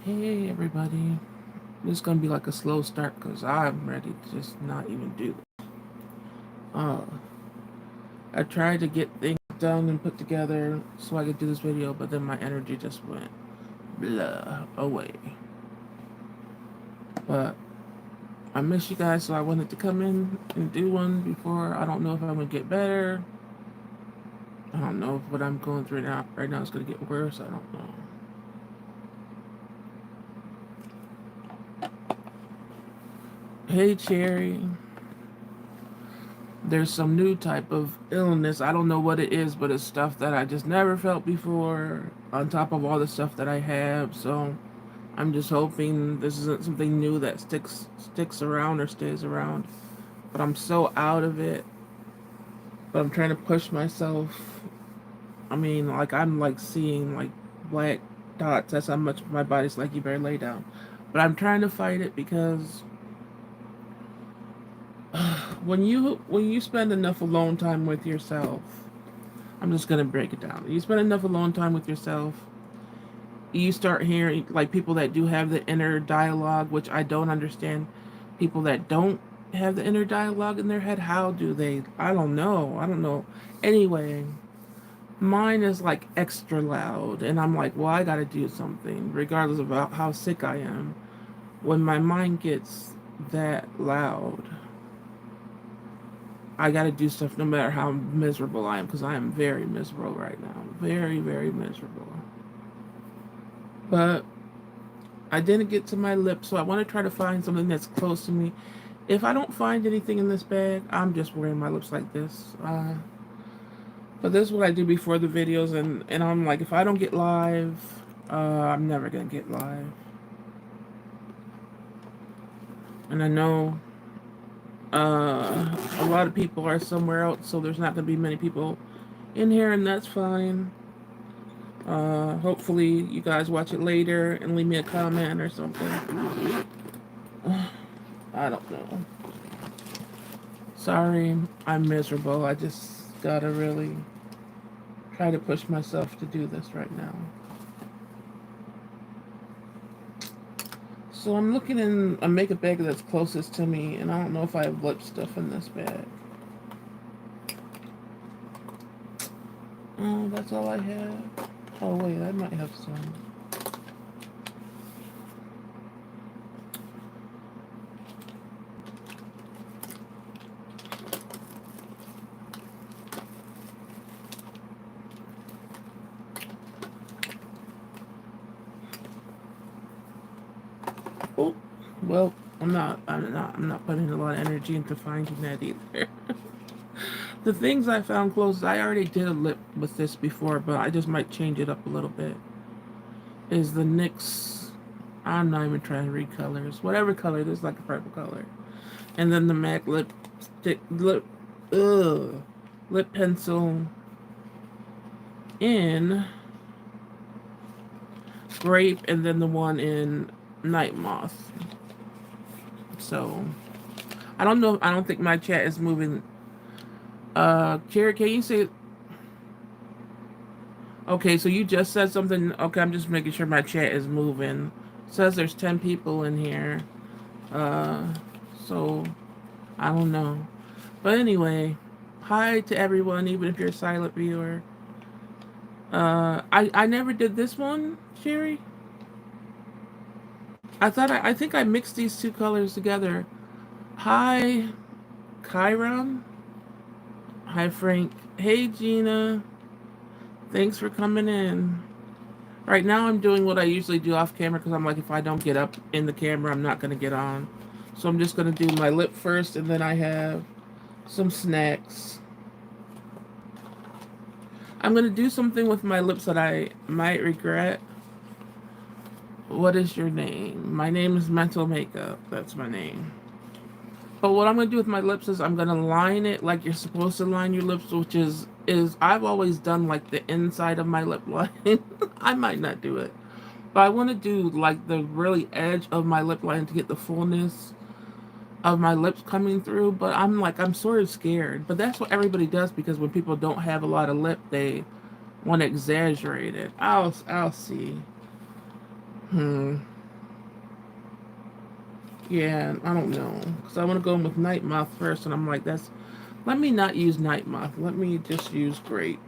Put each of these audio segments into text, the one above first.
Hey everybody, this is gonna be like a slow start because I'm ready to just not even do this. Uh, I tried to get things done and put together so I could do this video, but then my energy just went blah away. But I miss you guys, so I wanted to come in and do one before. I don't know if I'm gonna get better. I don't know if what I'm going through right now is gonna get worse. I don't know. Hey Cherry. There's some new type of illness. I don't know what it is, but it's stuff that I just never felt before, on top of all the stuff that I have. So I'm just hoping this isn't something new that sticks around or stays around. But I'm so out of it. But I'm trying to push myself. I mean, like I'm like seeing like black dots. That's how much my body's like, you better lay down. But I'm trying to fight it because when you spend enough alone time with yourself, I'm just gonna break it down. You spend enough alone time with yourself, you start hearing like people that do have the inner dialogue, which I don't understand. People that don't have the inner dialogue in their head, how do they? I don't know. I don't know. Anyway, mine is like extra loud, and I'm like, well, I gotta do something, regardless of how sick I am. When my mind gets that loud, I gotta do stuff no matter how miserable I am, because I am very miserable right now. Very, very miserable. But I didn't get to my lips, so I want to try to find something that's close to me. If I don't find anything in this bag, I'm just wearing my lips like this. But this is what I do before the videos, and I'm like, if I don't get live, I'm never gonna get live. And I know a lot of people are somewhere else, so there's not gonna be many people in here, and that's fine. Hopefully you guys watch it later and leave me a comment or something. I don't know. Sorry, I'm miserable. I just gotta really try to push myself to do this right now. So I'm looking in a makeup bag that's closest to me, and I don't know if I have lip stuff in this bag. Oh, that's all I have. Oh wait, I might have some. Oh, well, I'm not putting a lot of energy into finding that either. The things I found close, I already did a lip with this before, but I just might change it up a little bit. Is the NYX, I'm not even trying to read colors. Whatever color, this is like a purple color. And then the MAC lip pencil in grape, and then the one in night moth. So I don't know. I don't think my chat is moving. Cherry, can you say? Okay, so you just said something. Okay, I'm just making sure my chat is moving. It says there's 10 people in here. Uh, so I don't know. But anyway, hi to everyone, even if you're a silent viewer. I never did this one, Sherry. I think I mixed these two colors together. Hi, Kyron. Hi, Frank. Hey, Gina. Thanks for coming in. Right now I'm doing what I usually do off camera because I'm like, if I don't get up in the camera, I'm not going to get on. So I'm just going to do my lip first, and then I have some snacks. I'm going to do something with my lips that I might regret. What is your name? My name is Mental Makeup. That's my name. But what I'm going to do with my lips is I'm going to line it like you're supposed to line your lips, which is I've always done like the inside of my lip line. I might not do it. But I want to do like the really edge of my lip line to get the fullness of my lips coming through. But I'm sort of scared. But that's what everybody does, because when people don't have a lot of lip, they want to exaggerate it. I'll see. Yeah, I don't know. Because I want to go in with Night Moth first, and I'm like, that's... Let me not use Night Moth. Let me just use Grape.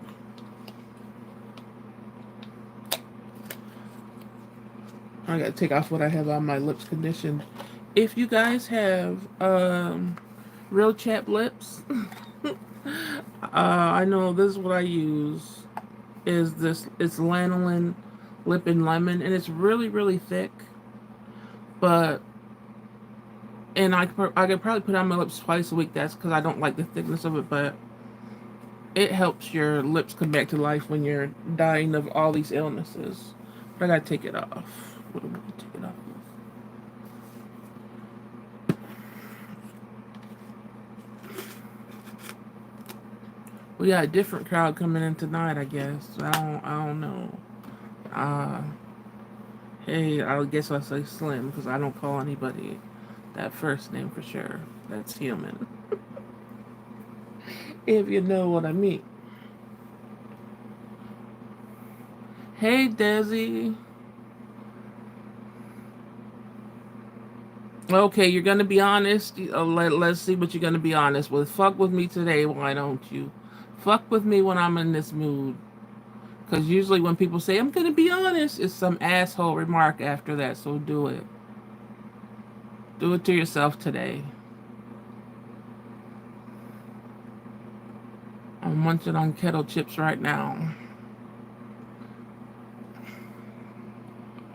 I gotta take off what I have on my lips conditioned. If you guys have real chapped lips, I know this is what I use. Is this? It's lanolin lip and lemon, and it's really really thick. But I could probably put it on my lips twice a week. That's because I don't like the thickness of it, but it helps your lips come back to life when you're dying of all these illnesses. But I gotta take it off. What do I take it off with? We got a different crowd coming in tonight, I guess. I don't know. Uh, hey, I guess I'll say Slim because I don't call anybody that first name for sure. That's human. If you know what I mean. Hey, Desi. Okay, you're gonna be honest. Let's see what you're gonna be honest with. Fuck with me today, why don't you? Fuck with me when I'm in this mood. Because usually when people say, I'm gonna be honest, it's some asshole remark after that, so do it. Do it to yourself today. I'm munching on kettle chips right now.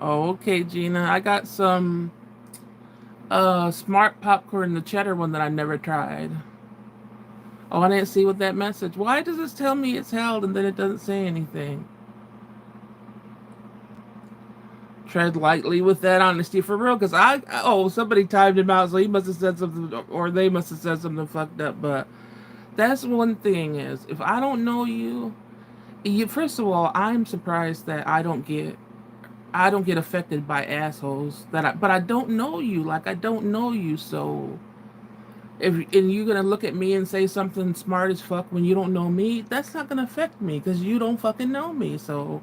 Oh, okay, Gina. I got some smart popcorn, the cheddar one that I never tried. Oh, I didn't see what that message. Why does this tell me it's held and then it doesn't say anything? Tread lightly with that honesty for real, because somebody timed him out, so he must have said something, or they must have said something fucked up. But that's one thing is, if I don't know you, first of all, I'm surprised that I don't get affected by assholes but I don't know you, like I don't know you, so if and you're gonna look at me and say something smart as fuck when you don't know me, that's not gonna affect me because you don't fucking know me. So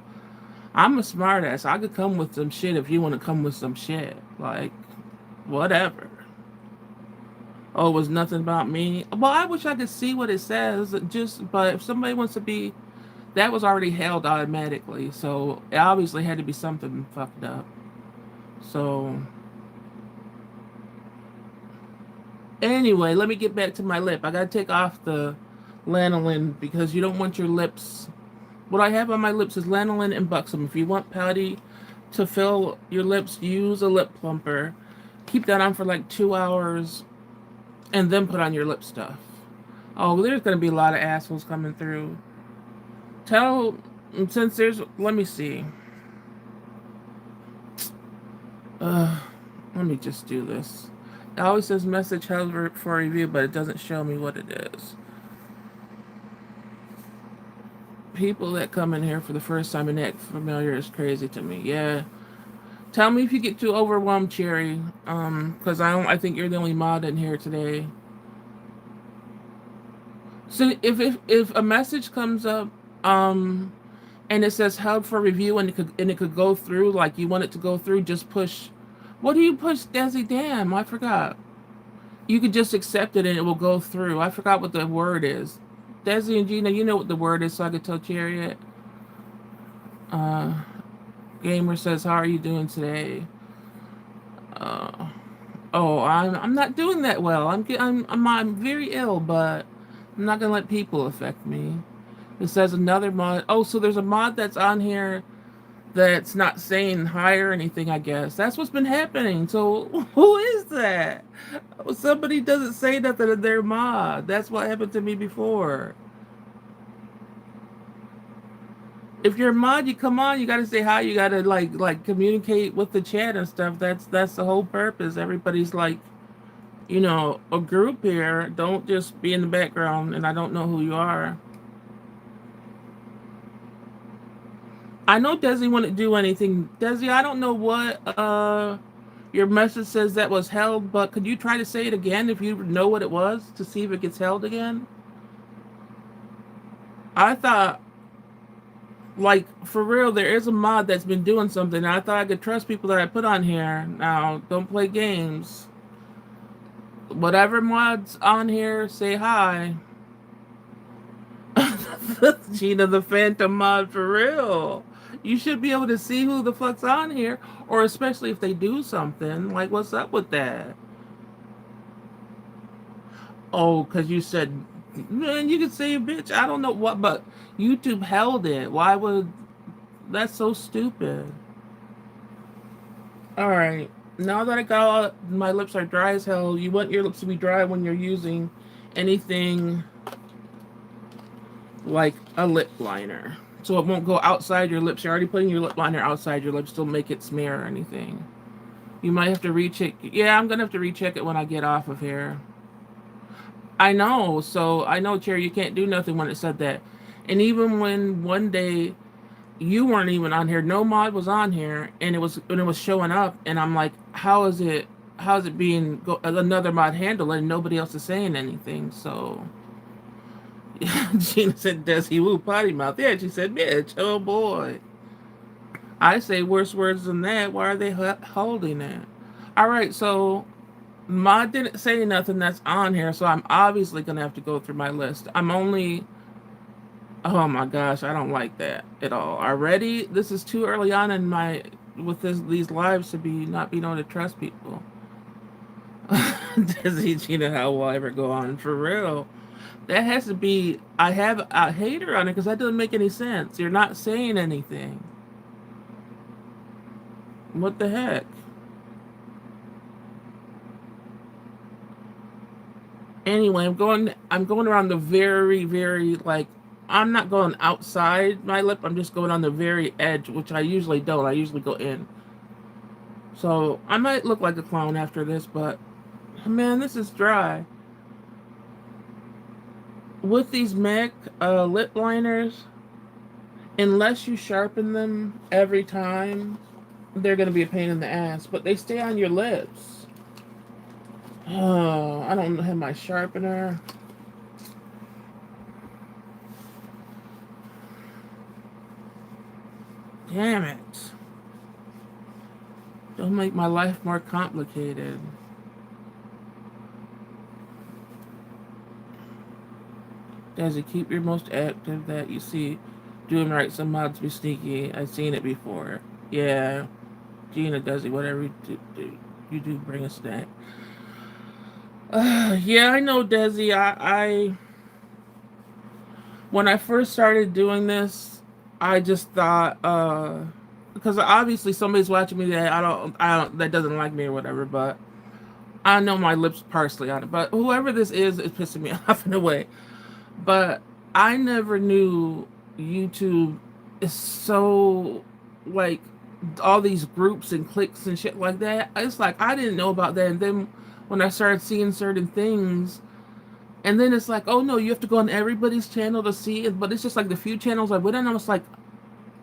I'm a smartass. I could come with some shit if you want to come with some shit. Like, whatever. Oh, it was nothing about me. Well, I wish I could see what it says. But if somebody wants to be, that was already held automatically. So it obviously had to be something fucked up. So anyway, let me get back to my lip. I gotta take off the lanolin because you don't want your lips. What I have on my lips is lanolin and buxom. If you want pouty to fill your lips, use a lip plumper. Keep that on for like 2 hours and then put on your lip stuff. Oh, there's going to be a lot of assholes coming through. Let me see. Let me just do this. It always says message held for review, but it doesn't show me what it is. People that come in here for the first time and act familiar is crazy to me. Yeah. Tell me if you get too overwhelmed, Cherry. Because I think you're the only mod in here today. So if a message comes up, and it says held for review and it could go through, like you want it to go through, just push. What do you push, Desi? Damn, I forgot. You could just accept it and it will go through. I forgot what the word is. Desi and Gina, you know what the word is, so I could tell Chariot. Uh, Gamer says, "How are you doing today?" Uh, I'm not doing that well. I'm very ill, but I'm not gonna let people affect me. It says another mod. Oh, so there's a mod that's on here that's not saying hi or anything, I guess. That's what's been happening. So who is that? Somebody doesn't say nothing in their mod. That's what happened to me before. If you're a mod, you come on, you gotta say hi, you gotta like communicate with the chat and stuff. That's the whole purpose. Everybody's like, a group here. Don't just be in the background and I don't know who you are. I know Desi wouldn't do anything. Desi, I don't know what your message says that was held, but could you try to say it again if you know what it was to see if it gets held again? I thought, like, for real, there is a mod that's been doing something. And I thought I could trust people that I put on here. Now, don't play games. Whatever mods on here, say hi. Gina the Phantom mod for real. You should be able to see who the fuck's on here, or especially if they do something. Like, what's up with that? Oh, because you said, man, you could say bitch. I don't know what, but YouTube held it. Why would. That's so stupid. Alright. Now that I got all, my lips are dry as hell, you want your lips to be dry when you're using anything like a lip liner. So it won't go outside your lips. You're already putting your lip liner outside your lips. Don't make it smear or anything. You might have to recheck. Yeah, I'm going to have to recheck it when I get off of here. I know. So I know, Cherry, you can't do nothing when it said that. And even when one day you weren't even on here, no mod was on here, and it was showing up, and I'm like, how is it being another mod handle, and nobody else is saying anything? So Gina said, "Does he woo potty mouth?" Yeah, she said, "Bitch, oh boy." I say worse words than that. Why are they holding it? All right, so mod didn't say nothing that's on here, so I'm obviously gonna have to go through my list. I'm only. Oh my gosh, I don't like that at all. Already, this is too early on in my with these lives to be not being able to trust people. Does he, Gina? How will I ever go on for real? That has to be. I have a hater on it because that doesn't make any sense. You're not saying anything. What the heck? Anyway, I'm going around the very, very like. I'm not going outside my lip. I'm just going on the very edge, which I usually don't. I usually go in. So I might look like a clown after this, but man, this is dry. With these MAC lip liners, unless you sharpen them every time, they're going to be a pain in the ass, but they stay on your lips. Oh, I don't have my sharpener. Damn it. Don't make my life more complicated. Does it keep your most active that you see? Doing right, some mods be sneaky. I've seen it before. Yeah. Gina does it, whatever you do bring a snack. Yeah, I know, Desi. I when I first started doing this, I just thought, because obviously somebody's watching me that I don't, that doesn't like me or whatever. But I know my lips parsley on it. But whoever this is pissing me off in a way. But I never knew YouTube is so like all these groups and cliques and shit like that. It's like I didn't know about that, and then when I started seeing certain things, and then it's like, oh no, you have to go on everybody's channel to see it. But it's just like the few channels I went on, I was like,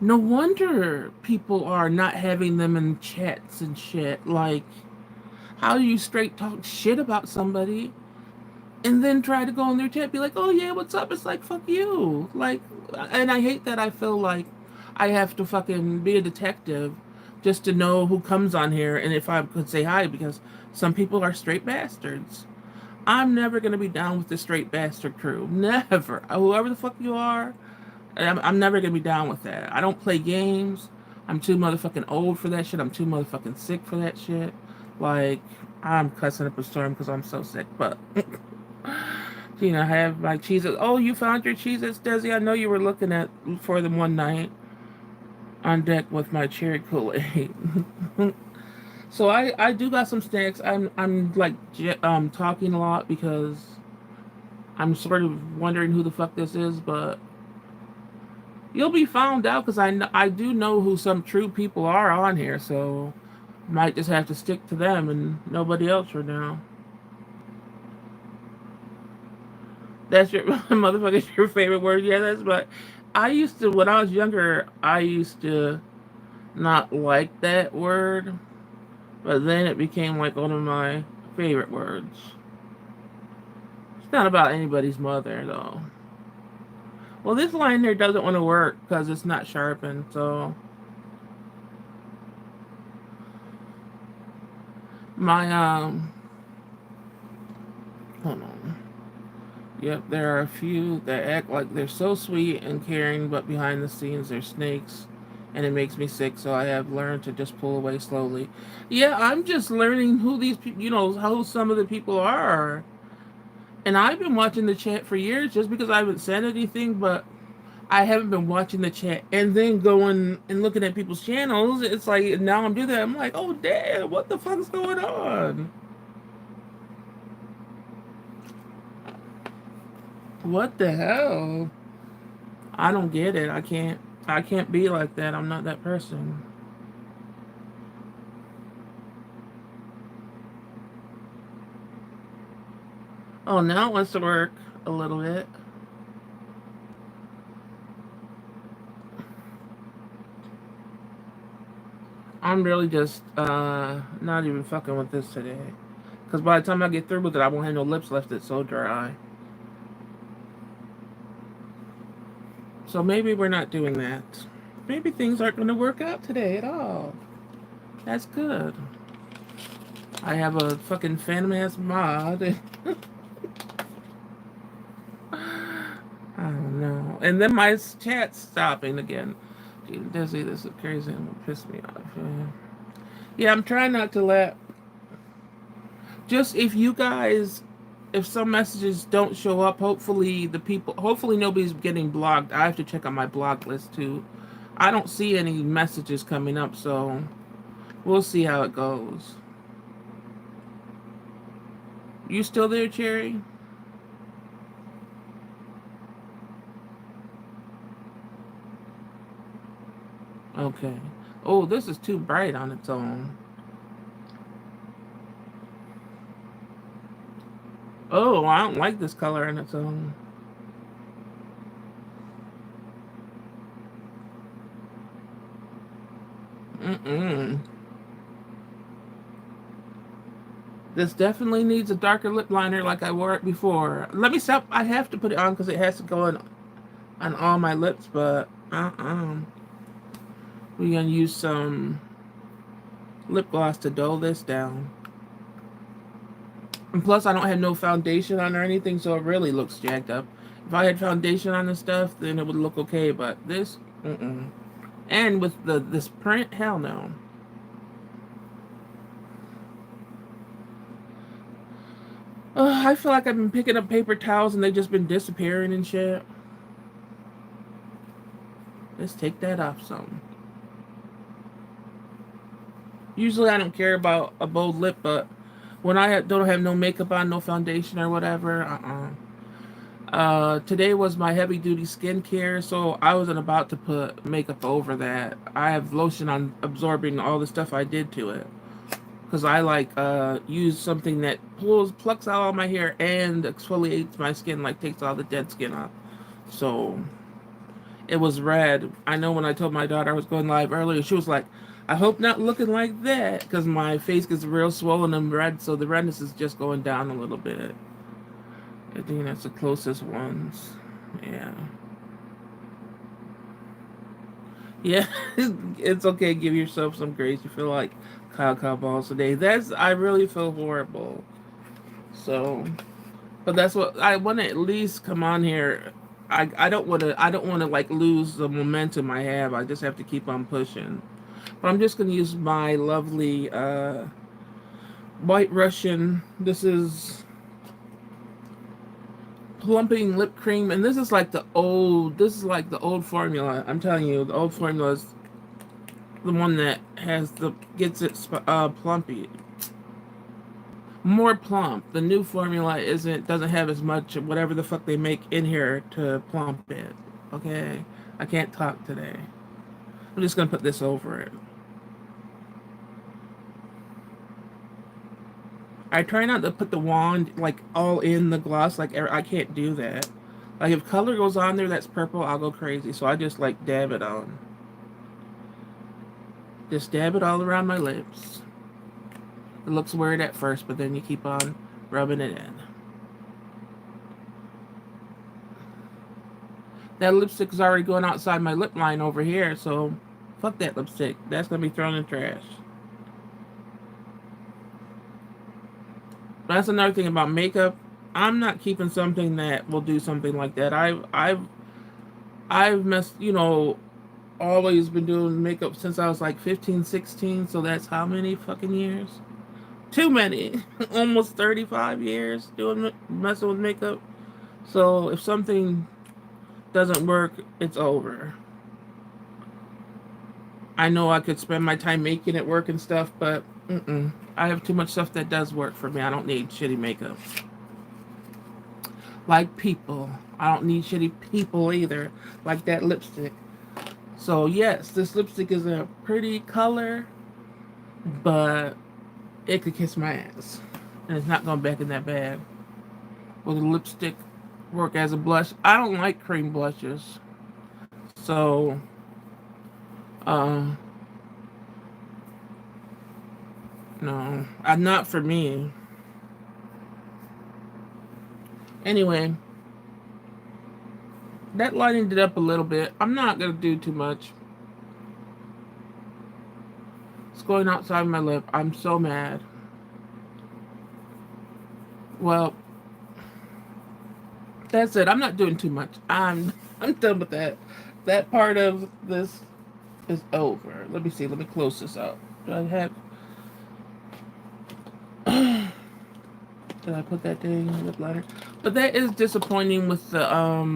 no wonder people are not having them in chats and shit. Like, how do you straight talk shit about somebody and then try to go in their chat, be like, "Oh yeah, what's up?" It's like, fuck you. Like, and I hate that I feel like I have to fucking be a detective just to know who comes on here and if I could say hi because some people are straight bastards. I'm never gonna be down with the straight bastard crew. Never. Whoever the fuck you are, I'm never gonna be down with that. I don't play games. I'm too motherfucking old for that shit. I'm too motherfucking sick for that shit. Like, I'm cussing up a storm because I'm so sick, but. I have my cheeses. Oh, you found your cheeses, Desi. I know you were looking at for them one night on deck with my cherry Kool-Aid. So I do got some snacks. I'm like talking a lot because I'm sort of wondering who the fuck this is, but you'll be found out because I do know who some true people are on here. So might just have to stick to them and nobody else for now. That's your motherfucker's your favorite word. Yeah, that's but I used to when I was younger, I used to not like that word, but then it became like one of my favorite words. It's not about anybody's mother though. Well, this line here doesn't want to work because it's not sharpened, so my Hold on. Yep, there are a few that act like they're so sweet and caring, but behind the scenes they're snakes, and it makes me sick. So I have learned to just pull away slowly. Yeah, I'm just learning who these people, how some of the people are. And I've been watching the chat for years just because I haven't said anything, but I haven't been watching the chat and then going and looking at people's channels. It's like now I'm doing that. I'm like, oh damn, what the fuck's going on? What the hell? I don't get it. I can't be like that. I'm not that person. Oh, now it wants to work a little bit. I'm really just not even fucking with this today. Cause by the time I get through with it, I won't have no lips left. It's so dry. So maybe we're not doing that. Maybe things aren't going to work out today at all. That's good. I have a fucking phantom ass mod. I don't know. And then my chat's stopping again. Gee, Dizzy, this is crazy. It will piss me off. Yeah, I'm trying not to let. Just if you guys, if some messages don't show up, hopefully nobody's getting blocked. I have to check on my block list too. I don't see any messages coming up, so we'll see how it goes. You still there, Cherry? Okay. Oh, this is too bright on its own. Oh, I don't like this color on its own. Mm-mm. This definitely needs a darker lip liner like I wore it before. Let me stop. I have to put it on because it has to go on all my lips, but we're going to use some lip gloss to dull this down. And plus, I don't have no foundation on or anything, so it really looks jacked up. If I had foundation on this stuff, then it would look okay, but this, mm-mm. And with this print, hell no. I feel like I've been picking up paper towels and they've just been disappearing and shit. Let's take that off some. Usually I don't care about a bold lip, but when don't have no makeup on, no foundation or whatever, today was my heavy duty skincare, so I wasn't about to put makeup over that. I have lotion on absorbing all the stuff I did to it. Because I like use something that plucks out all my hair and exfoliates my skin, like takes all the dead skin off. So it was red. I know when I told my daughter I was going live earlier, she was like, I hope not looking like that, because my face gets real swollen and red, so the redness is just going down a little bit. I think that's the closest ones. Yeah. Yeah, it's okay. Give yourself some grace. You feel like Kyle balls today. I really feel horrible. So, but that's what I want to at least come on here. I don't want to like lose the momentum I have. I just have to keep on pushing. But I'm just gonna use my lovely White Russian. This is plumping lip cream, and this is like the old formula. I'm telling you, the old formula is the one that gets it plumpy, more plump. The new formula doesn't have as much of whatever the fuck they make in here to plump it. Okay, I can't talk today. I'm just gonna put this over it. I try not to put the wand like all in the gloss. Like I can't do that. Like if color goes on there that's purple, I'll go crazy. So I just like dab it on. Just dab it all around my lips. It looks weird at first, but then you keep on rubbing it in. That lipstick is already going outside my lip line over here, so fuck that lipstick. That's gonna be thrown in the trash. That's another thing about makeup. I'm not keeping something that will do something like that. I've messed, always been doing makeup since I was like 15, 16. So that's how many fucking years? Too many. Almost 35 years doing messing with makeup. So if something doesn't work, it's over. I know I could spend my time making it work and stuff, but I have too much stuff that does work for me. I don't need shitty makeup. Like people. I don't need shitty people either. Like that lipstick. So yes, this lipstick is a pretty color, but it could kiss my ass. And it's not going back in that bad. Will the lipstick work as a blush? I don't like cream blushes. So, uh, no, not for me. Anyway, that lightened it up a little bit. I'm not going to do too much. It's going outside my lip. I'm so mad. Well, that's it. I'm not doing too much. I'm done with that. That part of this is over. Let me see. Let me close this up. Do I have? Did I put that dang lip liner? But that is disappointing with the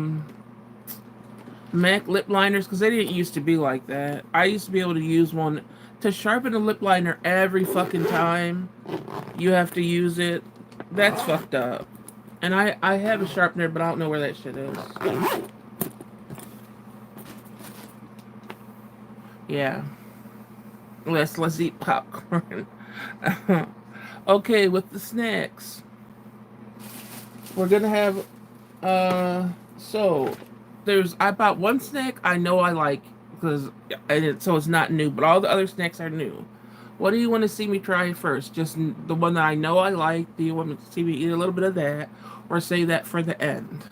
MAC lip liners because they didn't used to be like that. I used to be able to use one to sharpen a lip liner every fucking time you have to use it. That's fucked up. And I have a sharpener, but I don't know where that shit is. Yeah. Let's eat popcorn. Okay, with the snacks. We're gonna have so I bought one snack I know I like so it's not new, but all the other snacks are new. What do you want to see me try first? Just the one that I know I like. Do you want to see me eat a little bit of that, or say that for the end?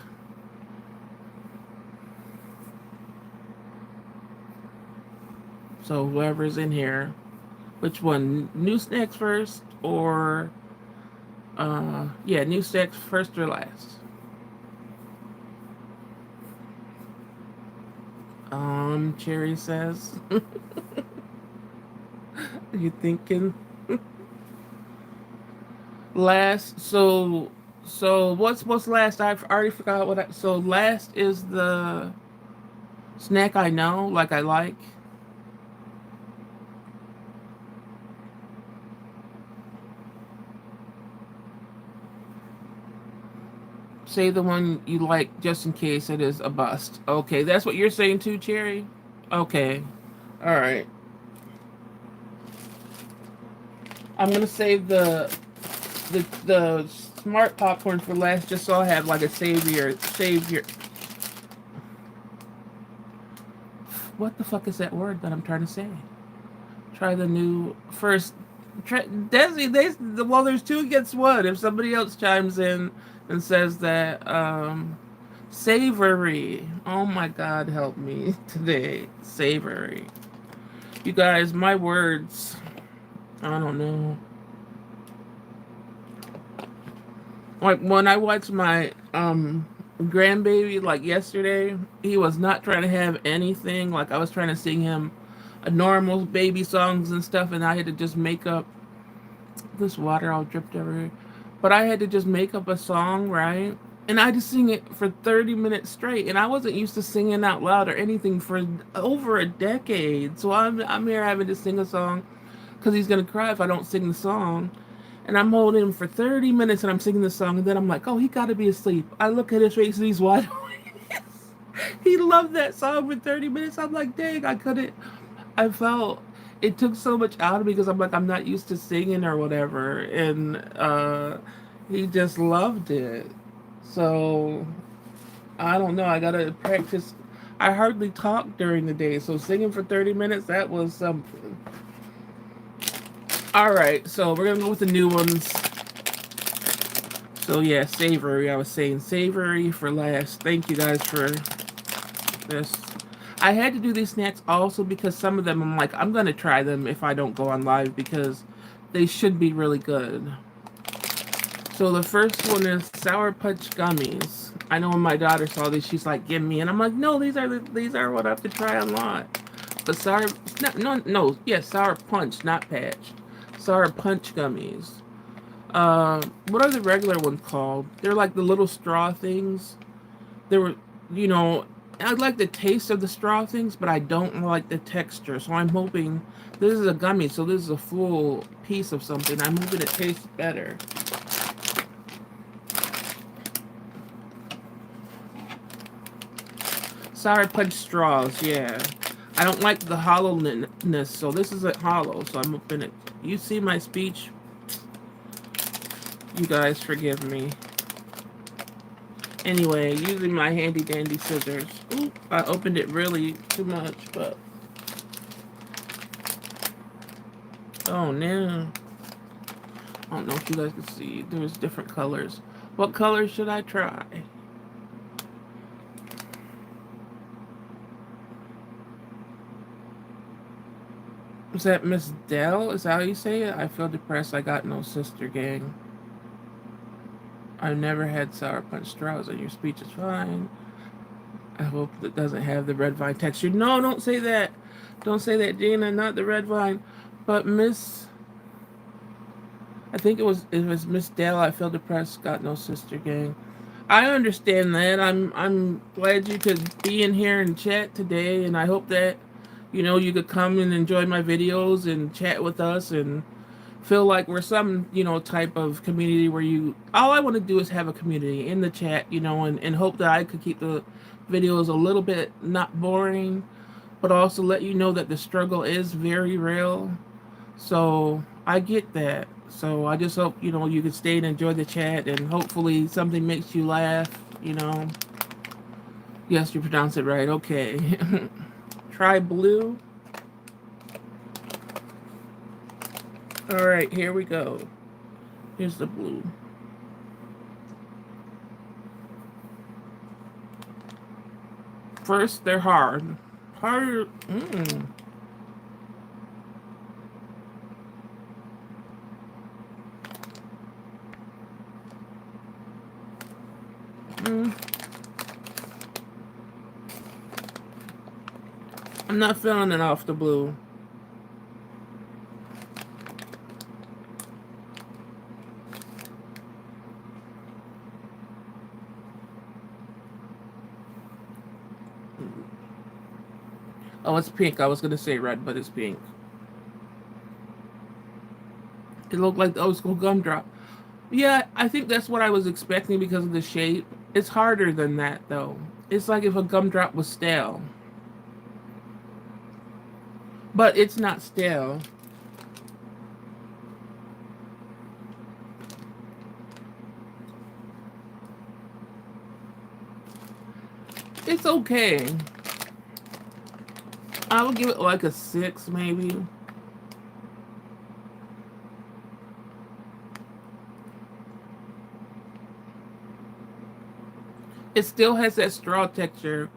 So whoever's in here, which one? New snacks first, or yeah, new snacks first or last? Cherry says. You thinking? Last. So what's last? I've already forgot what. So last is the snack I know, like I like. Say the one you like just in case it is a bust. Okay, that's what you're saying too, Cherry? Okay. All right. I'm gonna save the smart popcorn for last, just so I have like a savior. What the fuck is that word that I'm trying to say? Try the new first. Desi, well, there's two against one. If somebody else chimes in and says that, savory. Oh my God, help me today. Savory. You guys, my words. I don't know. Like when I watched my grandbaby like yesterday, he was not trying to have anything. Like I was trying to sing him a normal baby songs and stuff, and I had to just make up this water all dripped everywhere. But I had to just make up a song, right? And I had to sing it for 30 minutes straight, and I wasn't used to singing out loud or anything for over a decade. So I'm here having to sing a song because he's gonna cry if I don't sing the song. And I'm holding him for 30 minutes and I'm singing the song, and then I'm like, oh, he gotta be asleep. I look at his face and he's wide awake. He loved that song for 30 minutes. I'm like, dang, I couldn't. I felt it took so much out of me because I'm like, I'm not used to singing or whatever. And he just loved it. So I don't know. I gotta practice. I hardly talk during the day, so singing for 30 minutes, that was something. All right, so we're gonna go with the new ones. So yeah, savory. I was saying savory for last. Thank you guys for this. I had to do these snacks also because some of them I'm like, I'm gonna try them if I don't go on live because they should be really good. So the first one is Sour Punch gummies. I know when my daughter saw these, she's like, "Give me," and I'm like, "No, these are what I have to try a lot." But sour, no, yeah, Sour Punch, not Patch. Sour Punch gummies. What are the regular ones called? They're like the little straw things. They were, you know, I like the taste of the straw things, but I don't like the texture. So I'm hoping this is a gummy, so this is a full piece of something. I'm hoping it tastes better. Sour Punch straws, yeah. I don't like the hollowness, so this isn't hollow. So I'm hoping it. You see my speech? You guys forgive me. Anyway, using my handy dandy scissors. Oop, I opened it really too much, but oh no. I don't know if you guys can see. There's different colors. What color should I try? Is that Miss Dell? Is that how you say it? I feel depressed. I got no sister gang. I've never had Sour Punch straws, and your speech is fine. I hope it doesn't have the red vine texture. No, don't say that. Don't say that, Gina. Not the red vine, but Miss. I think it was Miss Dale. I feel depressed. Got no sister gang. I understand that. I'm glad you could be in here and chat today, and I hope that you could come and enjoy my videos and chat with us and feel like we're some type of community where all I want to do is have a community in the chat, and hope that I could keep the videos a little bit not boring, but also let you know that the struggle is very real. So I get that. So I just hope you can stay and enjoy the chat, and hopefully something makes you laugh. Yes, you pronounce it right. Okay. Try blue. All right, here we go. Here's the blue. First, they're hard. Harder. I'm not feeling it off the blue. Oh, it's pink. I was going to say red, but it's pink. It looked like the old school gumdrop. Yeah, I think that's what I was expecting because of the shape. It's harder than that, though. It's like if a gumdrop was stale. But it's not stale. It's okay. I would give it like a 6, maybe. It still has that straw texture,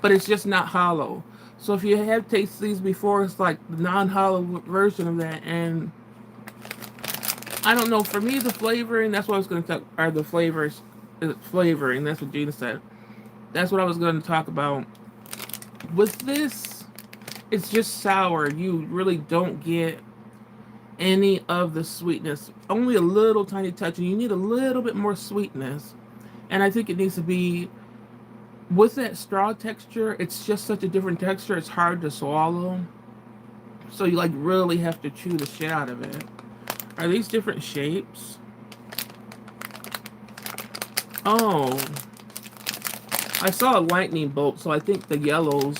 but it's just not hollow. So if you have tasted these before, it's like the non-hollow version of that. And I don't know, for me, the flavoring, that's what I was going to talk, are the flavors, flavoring, that's what Gina said. That's what I was going to talk about. With this, it's just sour. You really don't get any of the sweetness. Only a little tiny touch, and you need a little bit more sweetness. And I think it needs to be, with that straw texture, it's just such a different texture, it's hard to swallow. So you like really have to chew the shit out of it. Are these different shapes? Oh. I saw a lightning bolt, so I think the yellows.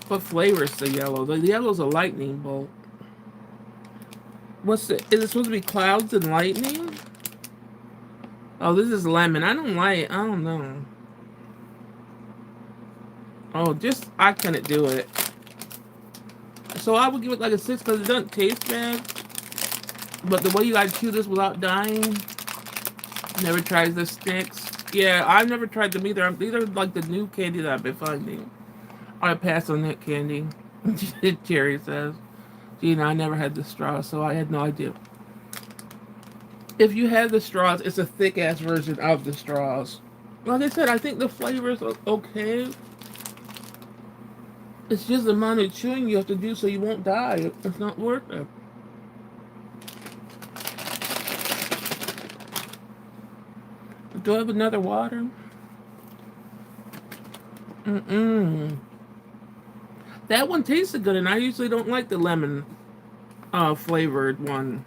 What flavor is the yellow? The yellow's a lightning bolt. Is it supposed to be clouds and lightning? Oh, this is lemon. I don't know. Oh, I couldn't do it. So I would give it like a 6 because it doesn't taste bad. But the way you guys chew this without dying. Never tried the sticks. Yeah, I've never tried them either. These are like the new candy that I've been finding. I pass on that candy. Jerry says. Gina, I never had the straw, so I had no idea. If you have the straws, it's a thick ass version of the straws. Like I said, I think the flavor is okay. It's just the amount of chewing you have to do so you won't die. It's not worth it. Do I have another water? Mm-mm. That one tasted good, and I usually don't like the lemon flavored one.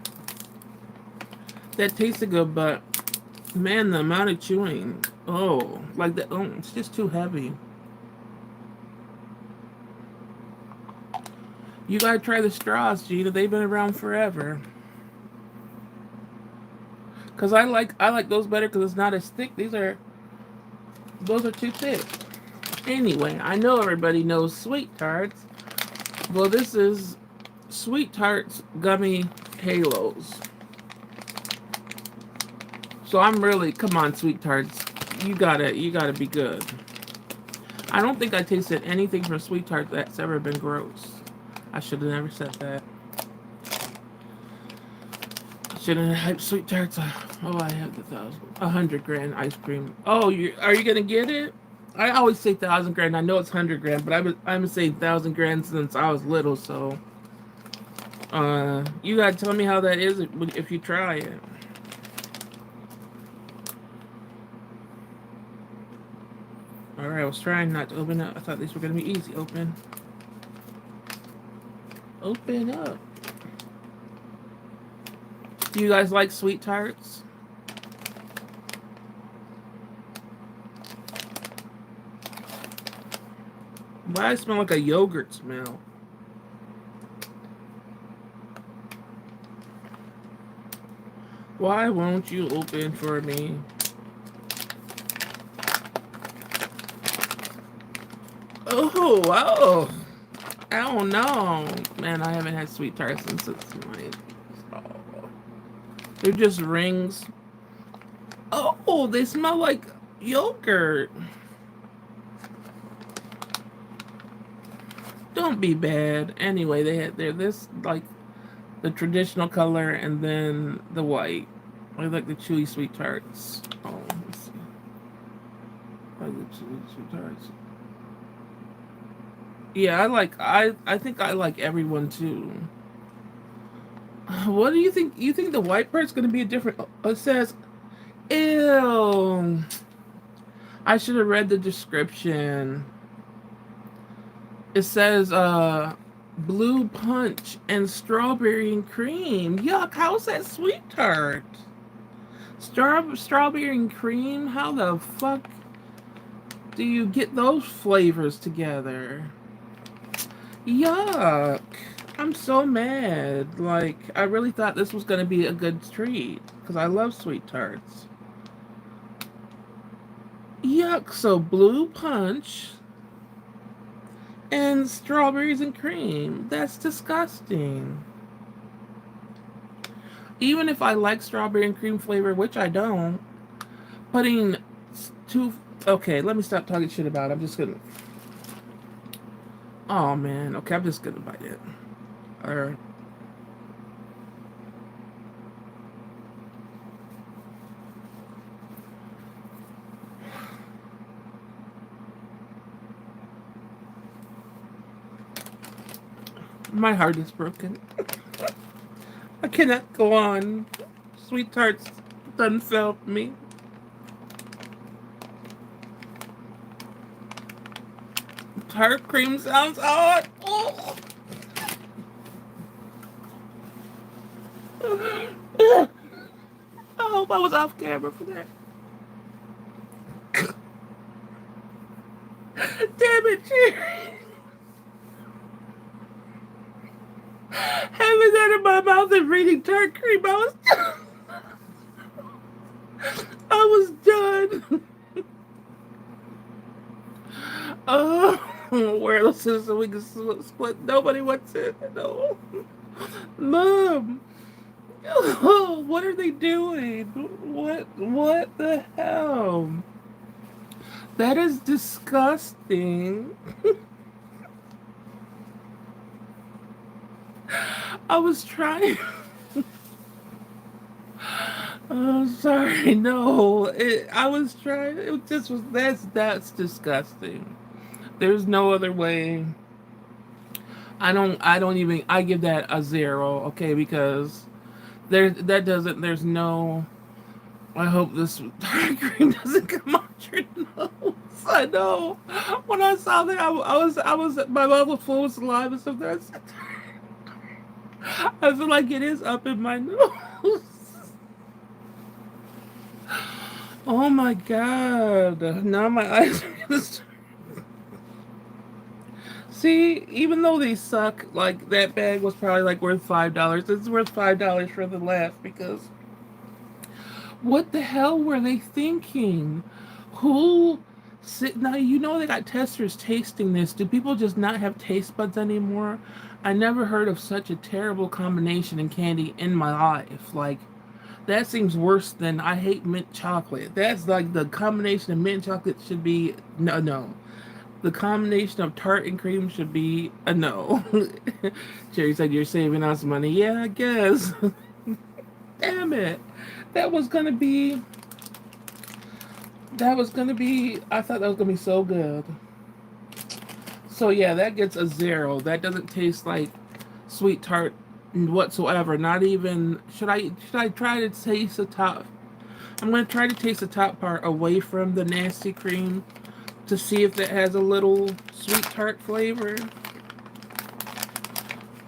That tasted good, but man, the amount of chewing. Oh, like that. Oh, it's just too heavy. You gotta try the straws, Gina. They've been around forever. Cause I like those better because it's not as thick. Those are too thick. Anyway, I know everybody knows sweet tarts. Well, this is sweet tarts gummy halos. So I'm really, come on, sweet tarts. You gotta be good. I don't think I tasted anything from sweet tarts that's ever been gross. I should have never said that. Shouldn't have hyped sweet tarts. Oh, I have the 100 grand ice cream. Oh, are you gonna get it? I always say 1,000 grand. I know it's 100 grand, but I'm saying 1,000 grand since I was little. So, you gotta tell me how that is if you try it. All right, I was trying not to open up. I thought these were gonna be easy. Open up. Do you guys like sweet tarts? Why I smell like a yogurt smell? Why won't you open for me? Oh, wow. I don't know. Man, I haven't had sweet tarts since it's my... Oh. They're just rings. Oh, they smell like yogurt. Don't be bad. Anyway, they're this like the traditional color and then the white. I like the chewy sweet tarts. Oh, let's see. I like the chewy sweet tarts. Yeah, I think I like everyone too. What do you think? You think the white part's gonna be a different? It says, ew. I should have read the description. It says, blue punch and strawberry and cream. Yuck! How's that sweet tart? Strawberry and cream? How the fuck do you get those flavors together? Yuck! I'm so mad. Like, I really thought this was gonna be a good treat because I love sweet tarts. Yuck! So blue punch and strawberries and cream. That's disgusting. Even if I like strawberry and cream flavor, which I don't, putting two. Okay, let me stop talking shit about it. I'm just gonna. Oh man. Okay, I'm just gonna bite it. Alright. My heart is broken. I cannot go on. Sweet tarts done failed me. Tart cream sounds odd. Oh. I hope I was off camera for that. Damn it, Jerry. Having that in my mouth and reading tart cream, I was done. Oh, where else is so we can split? Nobody wants it. No. Mom. Oh, what are they doing? What the hell? That is disgusting. I was trying. Oh, sorry. No, I was trying. It just was. That's disgusting. There's no other way. I don't even. I give that a 0. Okay, because there. That doesn't. There's no. I hope this tartar cream doesn't come out your nose. I know. When I saw that, I was. My mouth was full of saliva. So that's. I feel like it is up in my nose. Oh my god. Now my eyes are gonna start. See, even though they suck, like that bag was probably like worth $5. It's worth $5 for the laugh because what the hell were they thinking? Who sit now? You know they got testers tasting this. Do people just not have taste buds anymore? I never heard of such a terrible combination in candy in my life. Like that seems worse than I hate mint chocolate. That's like the combination of mint chocolate should be no. The combination of tart and cream should be a no. Jerry said you're saving us money. Yeah, I guess. Damn it. That was gonna be I thought that was gonna be so good. So yeah, that gets a 0. That doesn't taste like sweet tart whatsoever. Not even should I try to taste the top? I'm gonna try to taste the top part away from the nasty cream to see if it has a little sweet tart flavor.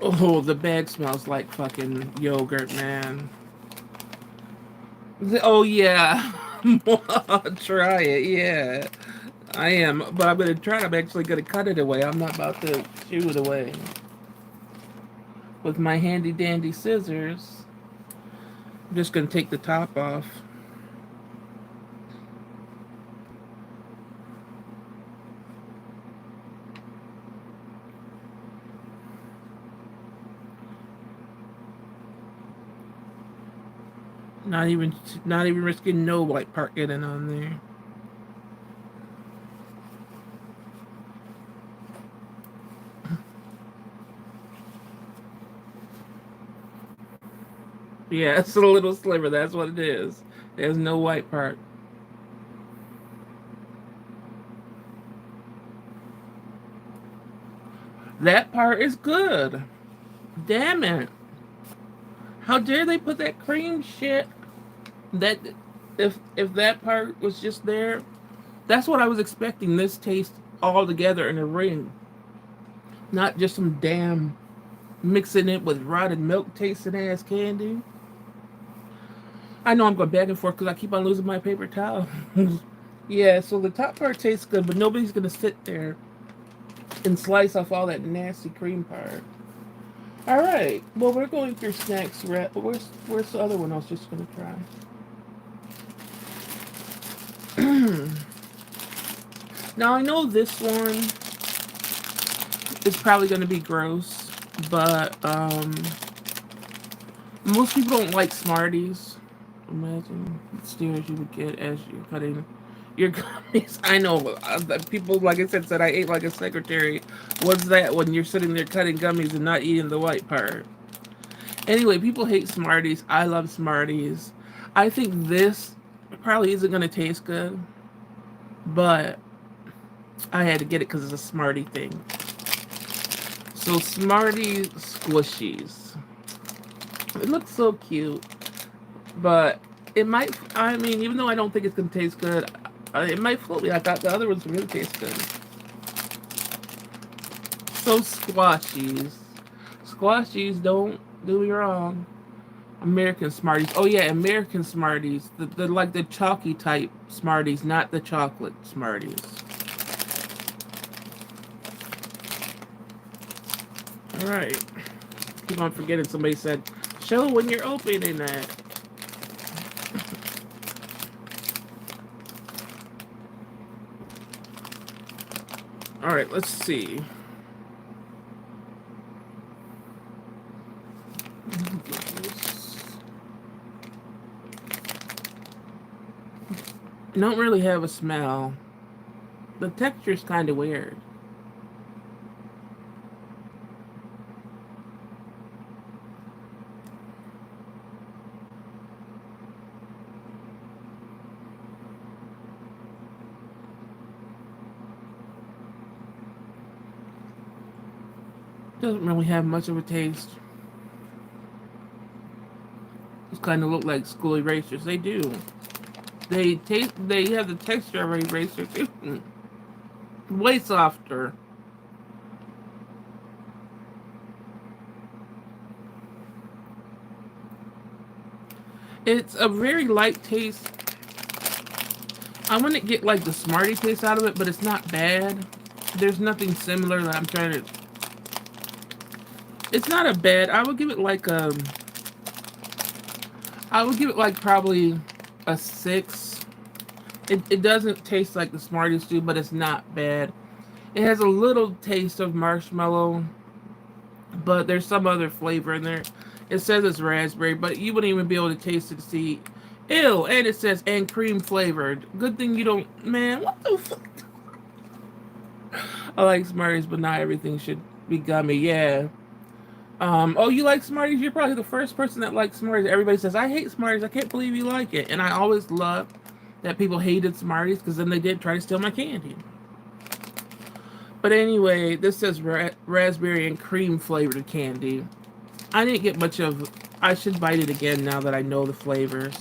Oh, the bag smells like fucking yogurt, man. Oh yeah, try it. Yeah, I am, but I'm gonna try it. I'm actually gonna cut it away. I'm not about to chew it away with my handy dandy scissors. I'm just gonna take the top off. Not even, not even risking no white part getting on there. Yeah, it's a little sliver. That's what it is. There's no white part. That part is good. Damn it. How dare they put that cream shit? That if that part was just there, that's what I was expecting. This taste all together in a ring, not just some damn mixing it with rotted milk tasting ass candy. I know I'm going back and forth because I keep on losing my paper towel. Yeah, so the top part tastes good, but nobody's gonna sit there and slice off all that nasty cream part. All right. Well, we're going through snacks. Where's the other one I was just gonna try? Now I know this one is probably gonna be gross, but most people don't like Smarties. Imagine the stares you would get as you're cutting your gummies. I know people, like I said I ate like a secretary. What's that when you're sitting there cutting gummies and not eating the white part? Anyway, people hate Smarties. I love Smarties. I think this probably isn't going to taste good, but I had to get it because it's a Smartie thing. So Smartie squishies. It looks so cute, but it might. I mean, even though I don't think it's going to taste good, it might float me. I thought the other ones really taste good. So squashies. Squashies, don't do me wrong. American Smarties. Oh yeah, American Smarties. The like the chalky type Smarties, not the chocolate Smarties. All right. Keep on forgetting. Somebody said, "Show when you're opening that." All right. Let's see. Don't really have a smell. The texture's kind of weird. Doesn't really have much of a taste. Just kind of look like school erasers. They do. They taste. They have the texture of an eraser too. Way softer. It's a very light taste. I wouldn't get like the Smartie taste out of it, but it's not bad. There's nothing similar that I'm trying to. It's not a bad. I would give it like a. I would give it like probably a 6. It doesn't taste like the Smarties do, but it's not bad. It has a little taste of marshmallow, but there's some other flavor in there. It says it's raspberry, but you wouldn't even be able to taste it to see. Ew, and it says and cream flavored. Good thing you don't. Man, what the fuck? I like Smarties, but not everything should be gummy. Yeah. Oh, you like Smarties? You're probably the first person that likes Smarties. Everybody says, I hate Smarties. I can't believe you like it. And I always loved that people hated Smarties because then they did try to steal my candy. But anyway, this says raspberry and cream flavored candy. I didn't get much of. I should bite it again now that I know the flavors.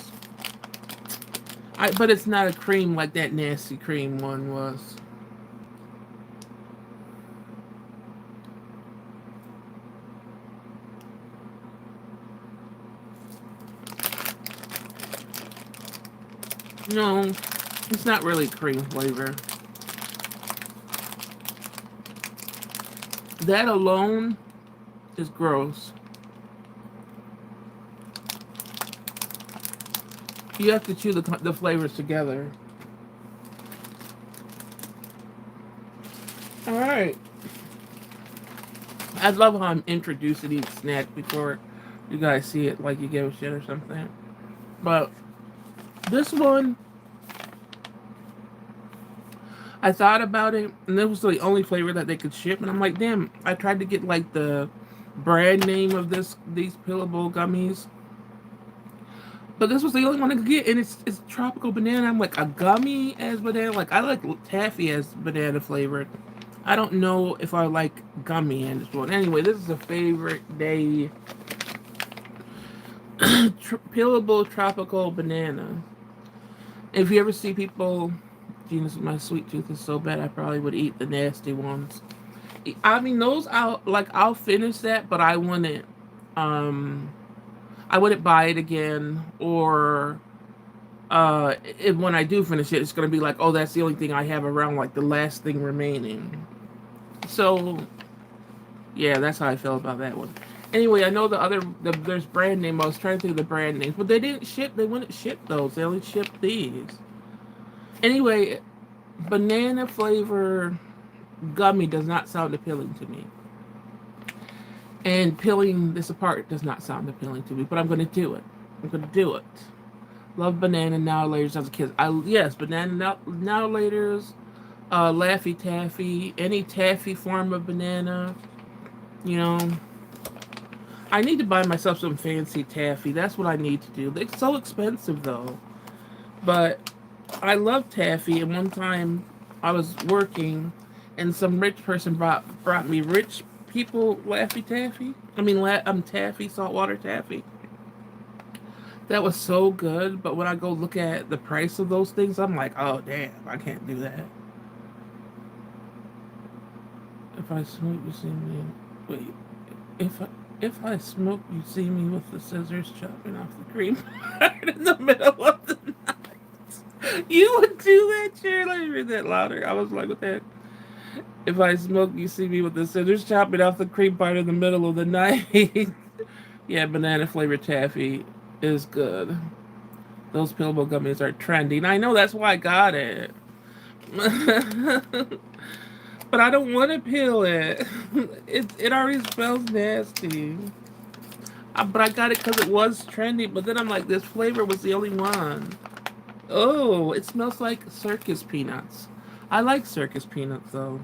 But it's not a cream like that nasty cream one was. No, it's not really cream flavor. That alone is gross. You have to chew the flavors together. All right. I love how I'm introducing each snack before you guys see it, like you give a shit or something. But this one, I thought about it, and this was the only flavor that they could ship, and I'm like, damn. I tried to get like the brand name of these Pillable gummies, but this was the only one I could get, and it's tropical banana. I'm like, a gummy as banana? Like, I like taffy as banana flavored. I don't know if I like gummy in this one. Anyway, this is a favorite day. Pillable tropical banana. If you ever see people, Jesus, my sweet tooth is so bad, I probably would eat the nasty ones. I mean, those I'll finish that, but I wouldn't buy it again, or if when I do finish it, it's gonna be like, oh, that's the only thing I have around, like the last thing remaining. So, yeah, that's how I feel about that one. Anyway, I know there's brand name. I was trying to think of the brand names, but they didn't ship. They wouldn't ship those. They only shipped these. Anyway, banana flavor gummy does not sound appealing to me. And peeling this apart does not sound appealing to me, but I'm going to do it. I'm going to do it. Love banana now laters as a kid. Yes, banana now laters, Laffy Taffy, any taffy form of banana. You know, I need to buy myself some fancy taffy. That's what I need to do. It's so expensive though. But I love taffy, and one time I was working and some rich person brought me rich people Laffy Taffy. I mean, taffy, saltwater taffy. That was so good, but when I go look at the price of those things, I'm like, oh damn, I can't do that. If I smoke, you see me. Wait, if I smoke, you see me with the scissors chopping off the cream right in the middle of the night. You would do that, Sharon? Let me read that louder. I was like, what the heck? If I smoke, you see me with the scissors chopping off the cream part in the middle of the night. Yeah, banana flavored taffy is good. Those Pillable gummies are trendy, and I know that's why I got it. But I don't want to peel it. It already smells nasty. But I got it because it was trendy. But then I'm like, this flavor was the only one. Oh, it smells like circus peanuts. I like circus peanuts though.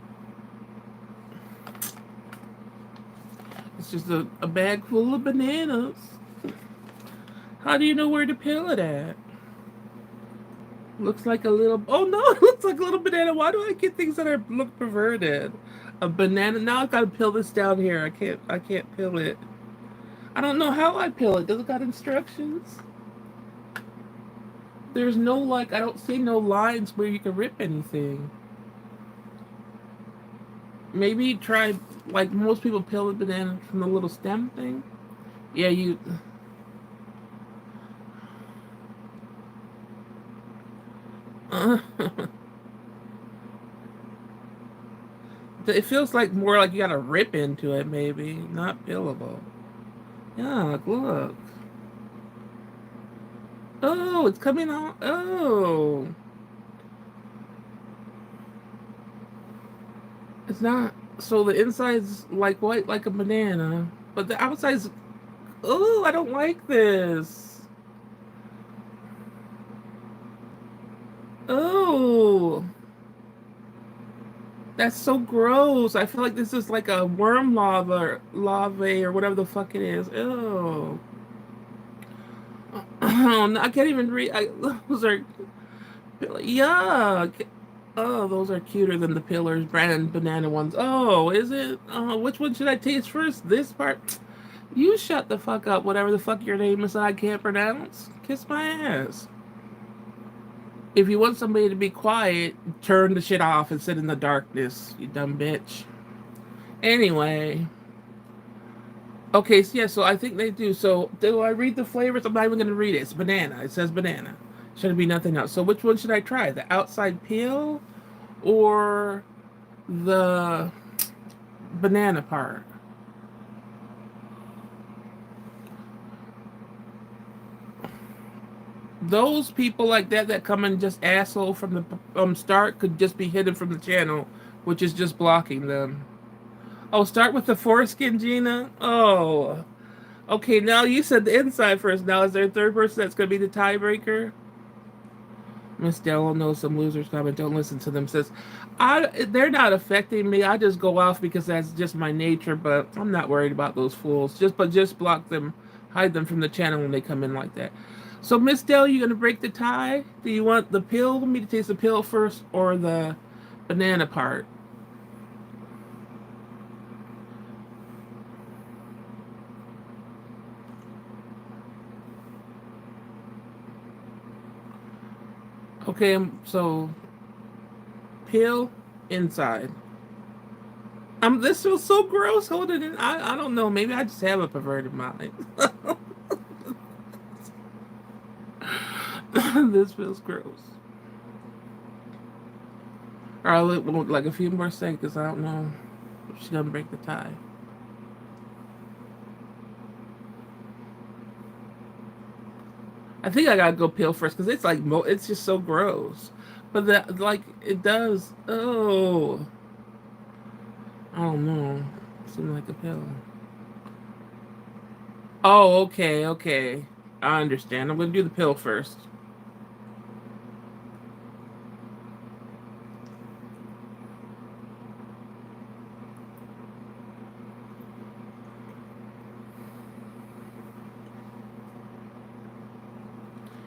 It's just a bag full of bananas. How do you know where to peel it at? Looks like a little. Oh no! It looks like a little banana. Why do I get things that are look perverted? A banana. Now I've got to peel this down here. I can't. I can't peel it. I don't know how I peel it. Does it got instructions? There's no like. I don't see no lines where you can rip anything. Maybe try like most people peel the banana from the little stem thing. Yeah, you. It feels like more like you gotta rip into it, maybe not peelable. Yeah, look. Oh, it's coming out. Oh, it's not. So the inside's like white, like a banana, but the outside's. Oh, I don't like this. Oh, that's so gross. I feel like this is like a worm lava, or whatever the fuck it is. Ew. Oh, no, I can't even read. Those are yuck. Oh, those are cuter than the pillars, brand banana ones. Oh, is it? Oh, which one should I taste first? This part? You shut the fuck up, whatever the fuck your name is that I can't pronounce. Kiss my ass. If you want somebody to be quiet, turn the shit off and sit in the darkness, you dumb bitch. Anyway. Okay, so yeah, so I think they do. So, do I read the flavors? I'm not even going to read it. It's banana. It says banana. Should be nothing else. So, which one should I try? The outside peel or the banana part? Those people like that come and just asshole from the start could just be hidden from the channel, which is just blocking them. Oh, start with the foreskin, Gina. Oh, okay. Now you said the inside first. Now is there a third person that's going to be the tiebreaker? Miss Dello knows some losers coming. Don't listen to them. Says, they're not affecting me. I just go off because that's just my nature. But I'm not worried about those fools. Just block them, hide them from the channel when they come in like that. So Miss Dell, you gonna break the tie? Do you want the pill? Me to taste the pill first or the banana part? Okay, so pill inside. This feels so gross holding it. I don't know. Maybe I just have a perverted mind. This feels gross. Or I'll like a few more seconds because I don't know if she's gonna break the tie. I think I gotta go pill first because it's like it's just so gross. But that like it does. Oh, I don't know. Seems like a pill. Oh, okay, okay. I understand. I'm gonna do the pill first.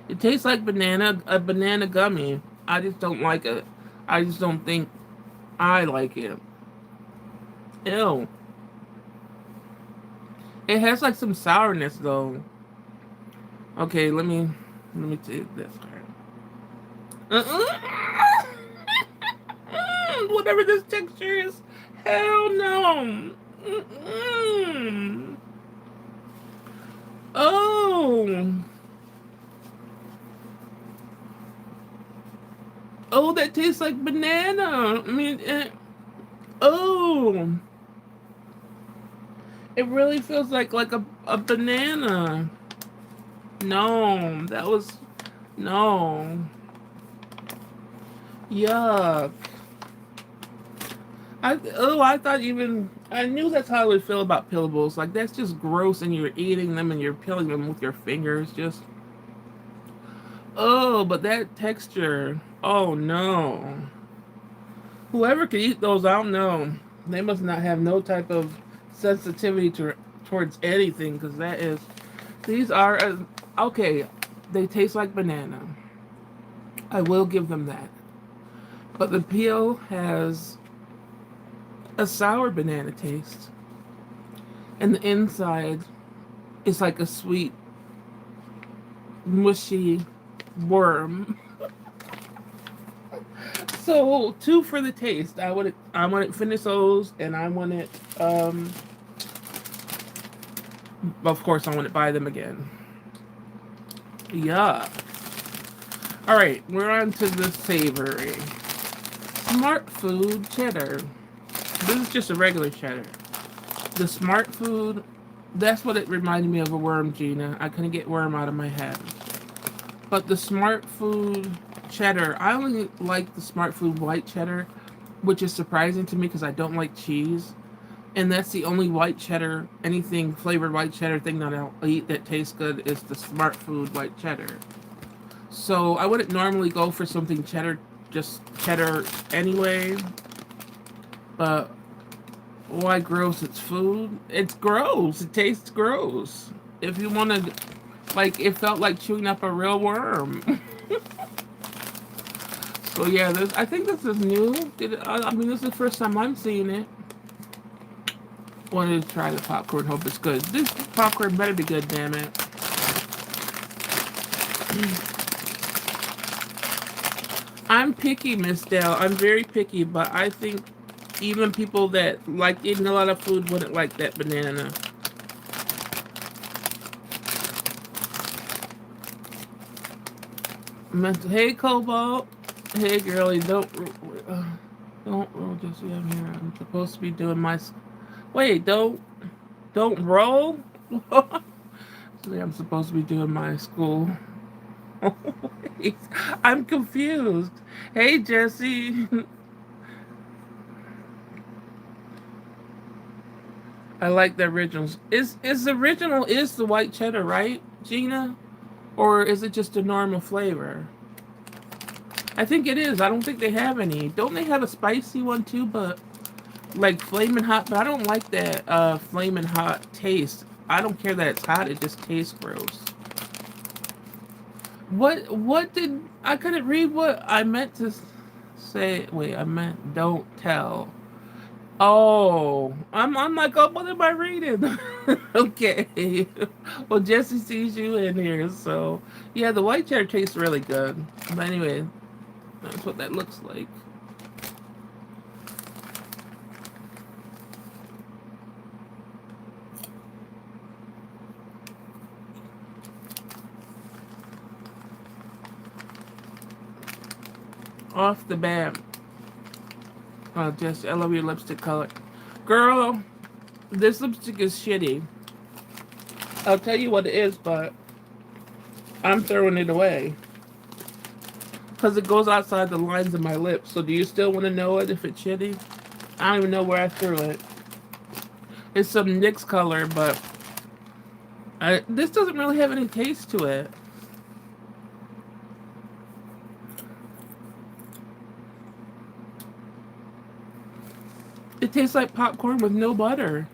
It tastes like a banana gummy. I just don't like it. I just don't think I like it. Ew. It has like some sourness though. Okay, let me take this. Uh-uh. Whatever this texture is, hell no. Mm-mm. Oh. Oh, that tastes like banana. I mean, oh, it really feels like a banana. No, that was no. Yuck. I thought even I knew that's how I would feel about pillables. Like that's just gross, and you're eating them and you're peeling them with your fingers. Just oh, but that texture. Oh no. Whoever can eat those, I don't know. They must not have no type of sensitivity towards anything, because that is. These are okay. They taste like banana. I will give them that. But the peel has a sour banana taste, and the inside is like a sweet, mushy worm. So two for the taste. I want to finish those, and I want it. Of course, I want to buy them again. Yeah. All right, we're on to the savory. Smart Food cheddar. This is just a regular cheddar. The Smart Food, that's what it reminded me of, a worm, Gina. I couldn't get worm out of my head. But the Smart Food cheddar, I only like the Smart Food white cheddar, which is surprising to me because I don't like cheese. And that's the only white cheddar, anything flavored white cheddar thing that I'll eat that tastes good is the Smart Food white cheddar. So I wouldn't normally go for something cheddar, just cheddar anyway. But why gross? It's food. It's gross. It tastes gross. If you want to, like, it felt like chewing up a real worm. So yeah, I think this is new. I mean, this is the first time I'm seeing it. Wanted to try the popcorn. Hope it's good. This popcorn better be good. Damn it. I'm picky, Miss Dell. I'm very picky, but I think even people that like eating a lot of food wouldn't like that banana. Hey, Cobalt. Hey, girlie. Don't roll just yet. I'm here. I'm supposed to be doing my. Wait, don't roll. I'm supposed to be doing my school. Wait, I'm confused. Hey, Jesse. I like the originals. Is the original is the white cheddar, right, Gina? Or is it just a normal flavor? I think it is. I don't think they have any. Don't they have a spicy one too, but like flaming hot? But I don't like that flaming hot taste. I don't care that it's hot. It just tastes gross. What did I couldn't read what I meant to say? Wait, I meant don't tell. Oh, I'm like, oh, what am I reading? Okay. Well, Jesse sees you in here, so yeah, the white cheddar tastes really good. But anyway, that's what that looks like. Off the bat. Oh, Jesse, I love your lipstick color. Girl, this lipstick is shitty. I'll tell you what it is, but I'm throwing it away. Because it goes outside the lines of my lips. So do you still want to know it if it's shitty? I don't even know where I threw it. It's some NYX color, but this doesn't really have any taste to it. It tastes like popcorn with no butter.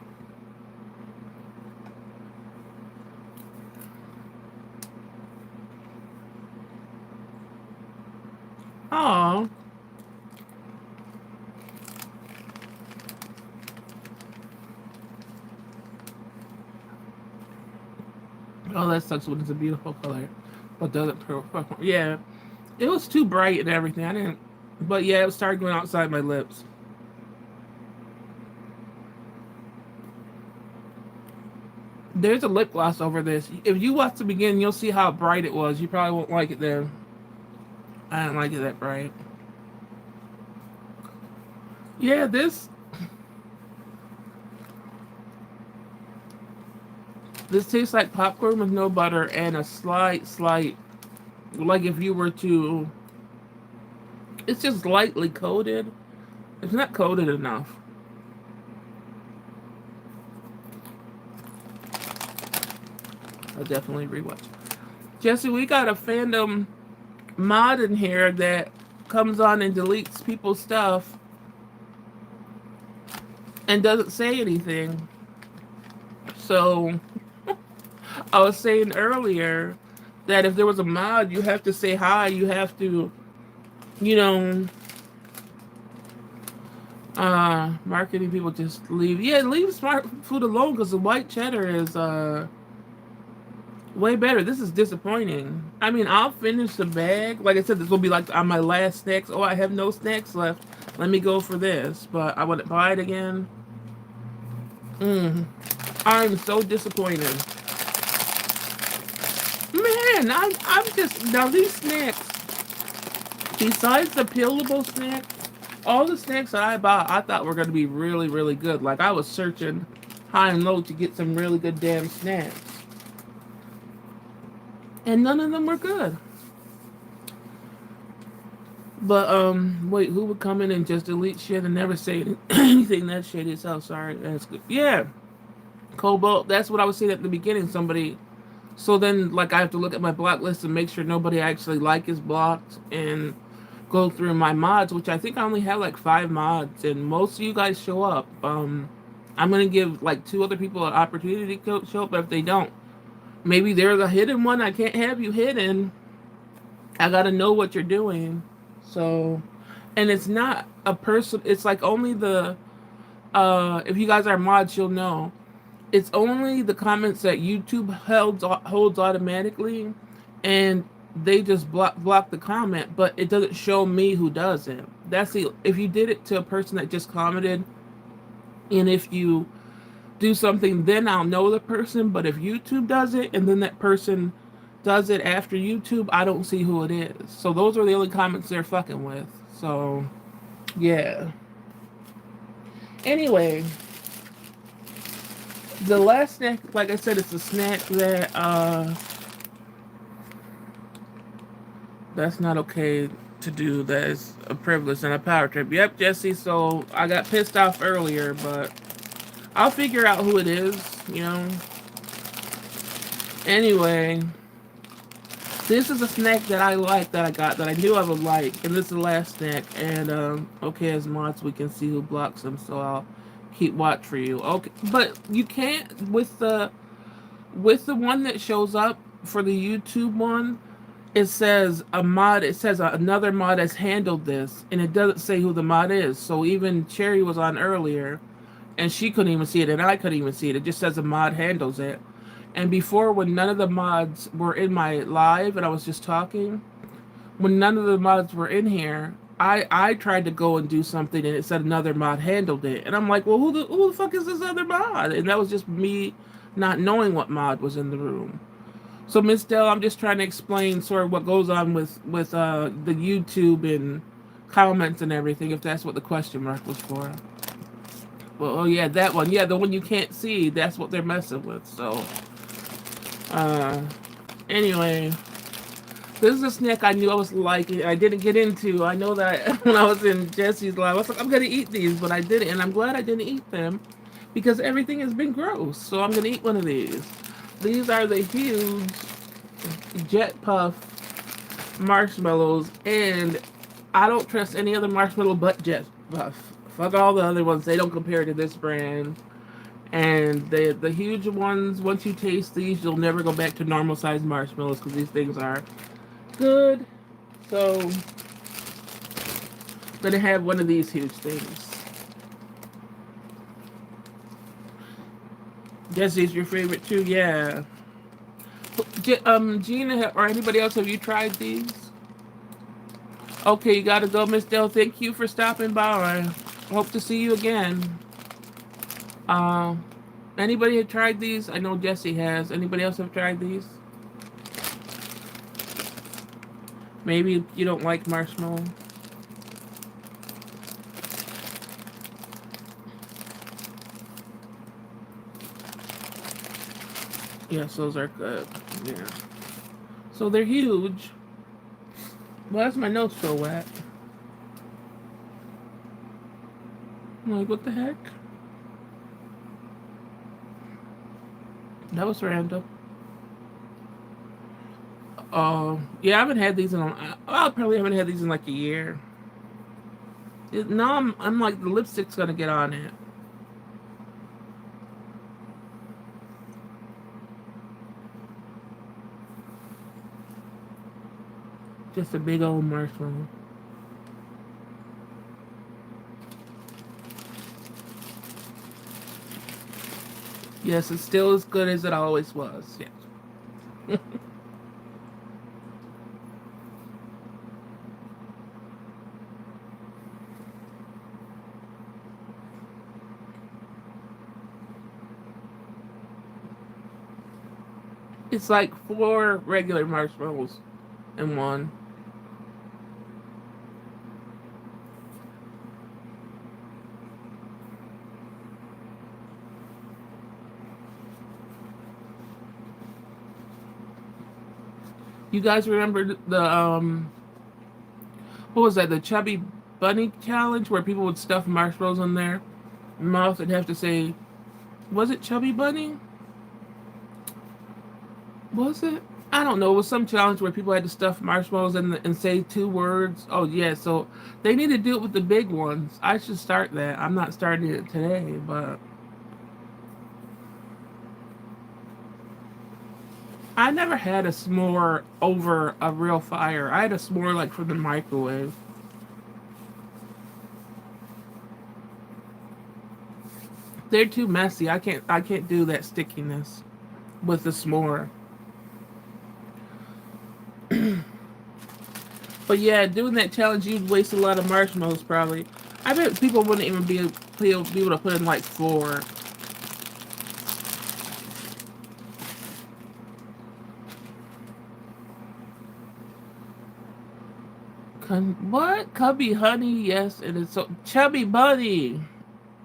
Aw. Oh, that sucks when it's a beautiful color. But doesn't perform. Yeah. It was too bright and everything. I didn't. But yeah, it started going outside my lips. There's a lip gloss over this. If you watch the beginning, you'll see how bright it was. You probably won't like it then. I don't like it that bright. Yeah, this tastes like popcorn with no butter and a slight, like if you were to, it's just lightly coated. It's not coated enough. I'll definitely rewatch. Jesse, we got a fandom mod in here that comes on and deletes people's stuff and doesn't say anything. So I was saying earlier that if there was a mod, you have to say hi. You have to you know, marketing people just leave. Yeah, leave smart food alone because the white cheddar is way better. This is disappointing. I mean, I'll finish the bag. Like I said, this will be like on my last snacks. Oh, I have no snacks left. Let me go for this. But I wouldn't buy it again. I'm so disappointed. Man, I'm just now these snacks. Besides the peelable snacks, all the snacks that I bought, I thought were going to be really, really good. Like I was searching high and low to get some really good damn snacks, and none of them were good. But wait, who would come in and just delete shit and never say anything that shady as hell? Sorry, that's good. Yeah, Cobalt. That's what I was saying at the beginning. Somebody. So then, like, I have to look at my block list and make sure nobody I actually like is blocked, and go through my mods, which I think I only have like 5 mods, and most of you guys show up. I'm gonna give like 2 other people an opportunity to show up, but if they don't, maybe there's a hidden one. I can't have you hidden. I gotta know what you're doing. So, and it's not a person. It's like only the if you guys are mods, you'll know. It's only the comments that YouTube holds automatically, and they just block the comment, but it doesn't show me who does it. That's the if you did it to a person that just commented, and if you do something, then I'll know the person. But if YouTube does it, and then that person does it after YouTube, I don't see who it is. So those are the only comments they're fucking with. So yeah. Anyway, the last snack, like I said, it's a snack that that's not okay to do. That is a privilege and a power trip. Yep, Jesse. So I got pissed off earlier, but I'll figure out who it is. You know. Anyway, this is a snack that I like that I got that I knew I would like, and this is the last snack. And okay, as mods, we can see who blocks them. So I'll keep watch for you. Okay, but you can't with the one that shows up for the YouTube one. It says a mod. It says another mod has handled this, and it doesn't say who the mod is. So even Cherry was on earlier, and she couldn't even see it, and I couldn't even see it. It just says a mod handles it. And before, when none of the mods were in my live, and I was just talking, when none of the mods were in here, I tried to go and do something, and it said another mod handled it, and I'm like, well, who the fuck is this other mod? And that was just me not knowing what mod was in the room. So, Miss Dell, I'm just trying to explain sort of what goes on with the YouTube and comments and everything, if that's what the question mark was for. Well, oh yeah, that one. Yeah, the one you can't see. That's what they're messing with. So, uh, anyway, this is a snack I knew I was liking. I didn't get into. I know that when I was in Jesse's live, I was like, I'm gonna eat these, but I didn't, and I'm glad I didn't eat them because everything has been gross. So I'm gonna eat one of these. These are the huge Jet Puff marshmallows, and I don't trust any other marshmallow but Jet Puff. Fuck all the other ones; they don't compare to this brand. And the huge ones, once you taste these, you'll never go back to normal sized marshmallows because these things are good. So, I'm gonna have one of these huge things. Jesse's your favorite too, yeah. Gina or anybody else, have you tried these? Okay, you gotta go, Miss Dell. Thank you for stopping by. Hope to see you again. Uh, Anybody have tried these? I know Jesse has. Anybody else have tried these? Maybe you don't like marshmallow. Yes, those are good. Yeah. So they're huge. Well, that's my nose so wet. I'm like, what the heck? That was random. Yeah, I haven't had these in. I probably haven't had these in like a year. Now I'm like the lipstick's gonna get on it. Just a big old marshmallow. Yes, it's still as good as it always was. Yes. It's like 4 regular marshmallows in one. You guys remember the what was that? The Chubby Bunny challenge where people would stuff marshmallows in their mouth and have to say, was it Chubby Bunny? Was it? I don't know. It was some challenge where people had to stuff marshmallows and say 2 words. Oh yeah, so they need to do it with the big ones. I should start that. I'm not starting it today, but I never had a s'more over a real fire. I had a s'more like from the microwave. They're too messy. I can't do that stickiness with the s'more. But yeah, doing that challenge, you'd waste a lot of marshmallows probably. I bet people wouldn't even be able to put in like 4. What? Cubby honey? Yes, it is so chubby bunny.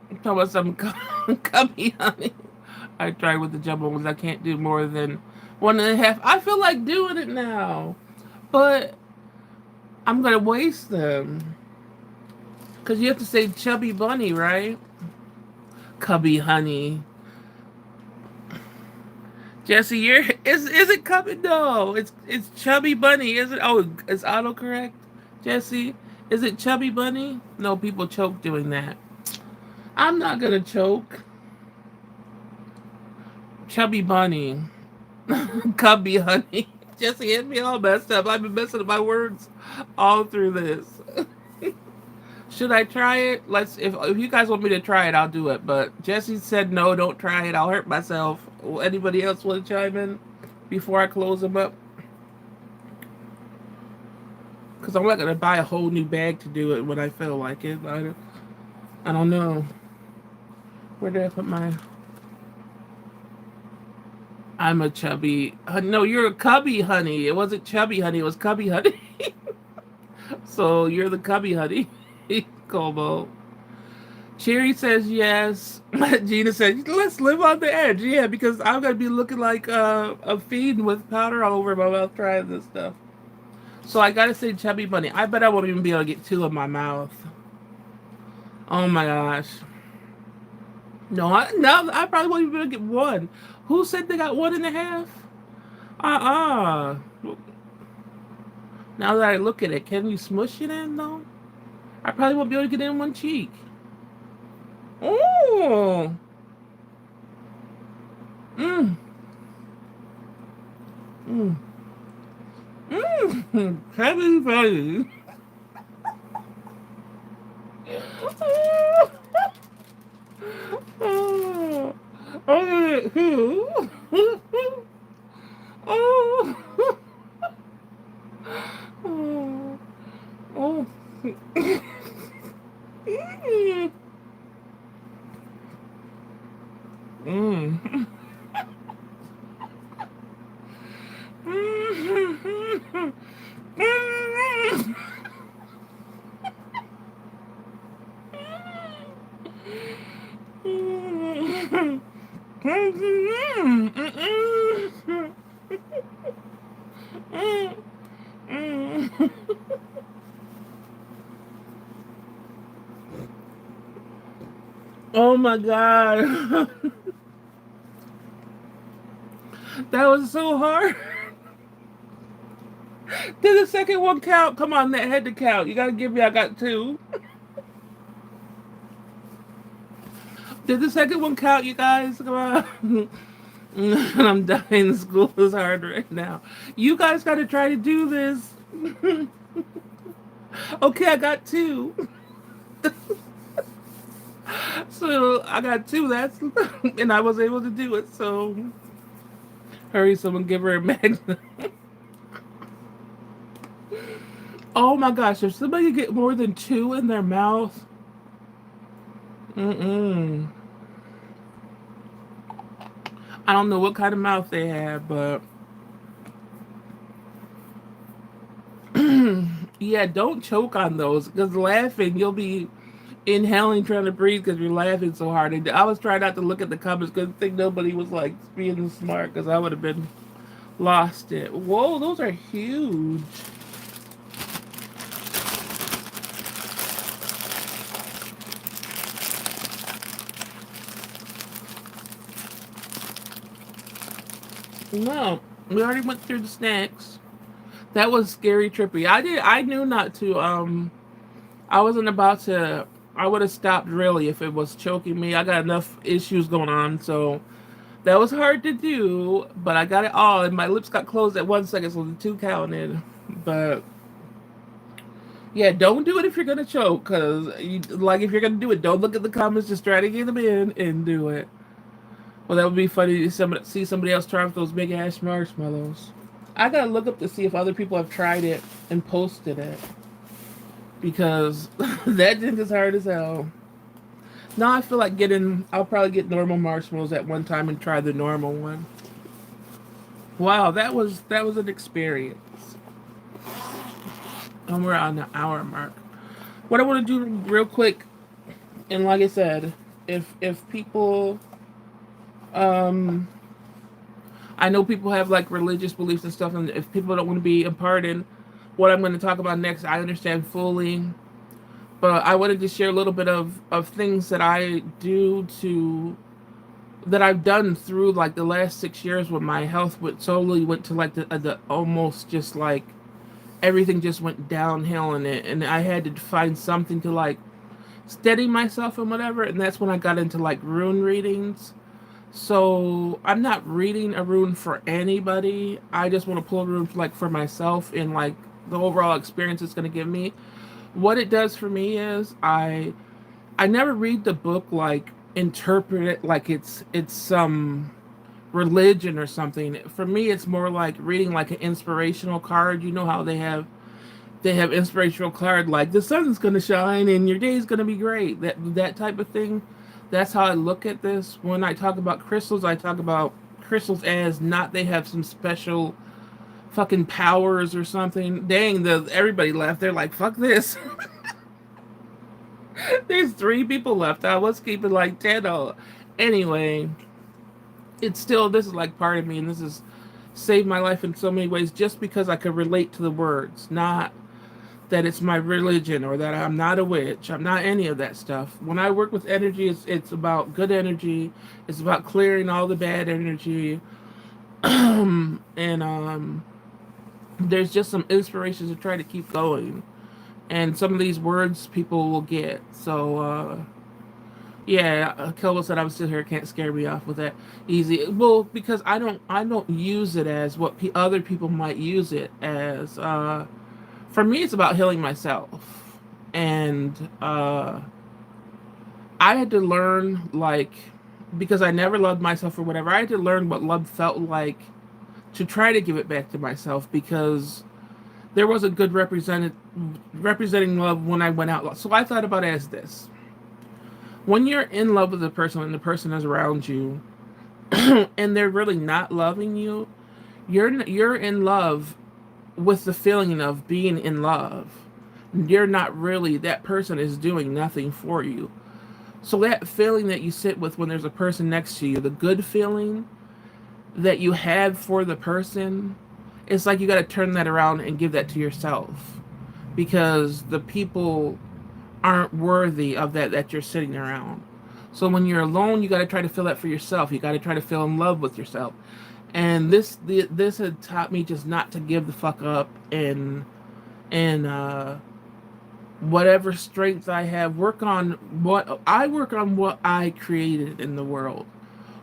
I'm talking about some cubby honey. I tried with the jumbo ones. I can't do more than 1.5. I feel like doing it now, but I'm gonna waste them because you have to say chubby bunny, right? Cubby honey. Jesse, you're is it cubby? No, it's chubby bunny. Is it? Oh, it's autocorrect. Jesse, is it chubby bunny? No, people choke doing that. I'm not gonna choke. Chubby bunny. Cubby honey. Jesse had me all messed up. I've been messing up my words all through this. Should I try it? Let's. If you guys want me to try it, I'll do it. But Jesse said no, don't try it. I'll hurt myself. Anybody else want to chime in before I close them up? Because I'm not gonna buy a whole new bag to do it when I feel like it. I don't know. Where did I put my? I'm a chubby. No, you're a cubby honey. It wasn't chubby honey. It was cubby honey. So you're the cubby honey. Como. Cherry says yes. Gina says let's live on the edge. Yeah, because I'm gonna be looking like a fiend with powder all over my mouth trying this stuff. So I gotta say chubby bunny. I bet I won't even be able to get 2 in my mouth. Oh my gosh. No, I probably won't even be able to get 1. Who said they got 1.5? Uh-uh. Now that I look at it, can you smush it in though? I probably won't be able to get in 1 cheek. Oh. Mmm. Mmm. Mmm. Heavy face. Oh. Oh. Oh. Oh. Oh. Mm. Oh my god. That was so hard. Did the second one count? Come on, that had to count. You gotta give me, I got 2. Did the second one count, you guys? Come on. I'm dying. School is hard right now. You guys gotta try to do this. Okay, I got 2. So I got two. That's and I was able to do it. So hurry, someone give her a magnet. Oh my gosh! If somebody get more than two in their mouth, mm-mm. I don't know what kind of mouth they have, but yeah, don't choke on those because laughing, you'll be inhaling, trying to breathe because you're laughing so hard. And I was trying not to look at the comments because I think nobody was like being smart because I would have been lost it. Whoa, those are huge. No, we already went through the snacks. That was scary trippy. I knew not to I wasn't about to I would have stopped really if it was choking me. I got enough issues going on, so that was hard to do, but I got it all and my lips got closed at 1 second, so the two counted. But yeah, don't do it if you're gonna choke, cause like if you're gonna do it, don't look at the comments. Just try to get them in and do it. Well, that would be funny to see somebody else try with those big ass marshmallows. I gotta look up to see if other people have tried it and posted it because that thing is hard as hell. Now I feel like getting. I'll probably get normal marshmallows at one time and try the normal one. Wow, that was an experience. And we're on the hour mark. What I want to do real quick, and like I said, if people, um, I know people have like religious beliefs and stuff, and if people don't want to be a part in what I'm going to talk about next, I understand fully. But I wanted to share a little bit of things that I do to that I've done through like the last 6 years when my health went to like the almost just like everything just went downhill in it, and I had to find something to like steady myself and whatever, and that's when I got into like rune readings. So I'm not reading a rune for anybody. I just want to pull a rune like for myself and like the overall experience it's going to give me. What it does for me is I never read the book like interpret it like it's some religion or something. For me it's more like reading like an inspirational card. You know how they have inspirational card like the sun's going to shine and your day's going to be great. That type of thing. That's how I look at this. When I talk about crystals, I talk about crystals as not they have some special fucking powers or something. Dang, everybody left. They're like, fuck this. There's three people left. I was keeping like 10 all. Anyway, it's still, this is like part of me, and this has saved my life in so many ways just because I could relate to the words, not that it's my religion or that I'm not a witch. I'm not any of that stuff. When I work with energy, it's about good energy. It's about clearing all the bad energy. And there's just some inspirations to try to keep going. And some of these words people will get. So yeah, Kelvin said I'm still here. Can't scare me off with that easy. Well, because I don't use it as what other people might use it as. For me, it's about healing myself, and I had to learn like because I never loved myself or whatever. I had to learn what love felt like to try to give it back to myself because there wasn't good representing love when I went out. So I thought about it as this: when you're in love with a person and the person is around you, and they're really not loving you, you're in love with the feeling of being in love. You're not really, that person is doing nothing for you. So that feeling that you sit with when there's a person next to you, the good feeling that you have for the person, it's like you got to turn that around and give that to yourself because the people aren't worthy of that you're sitting around. So when you're alone, you got to try to feel that for yourself. You got to try to feel in love with yourself. And this had taught me just not to give the fuck up and whatever strengths I have, work on what I created in the world.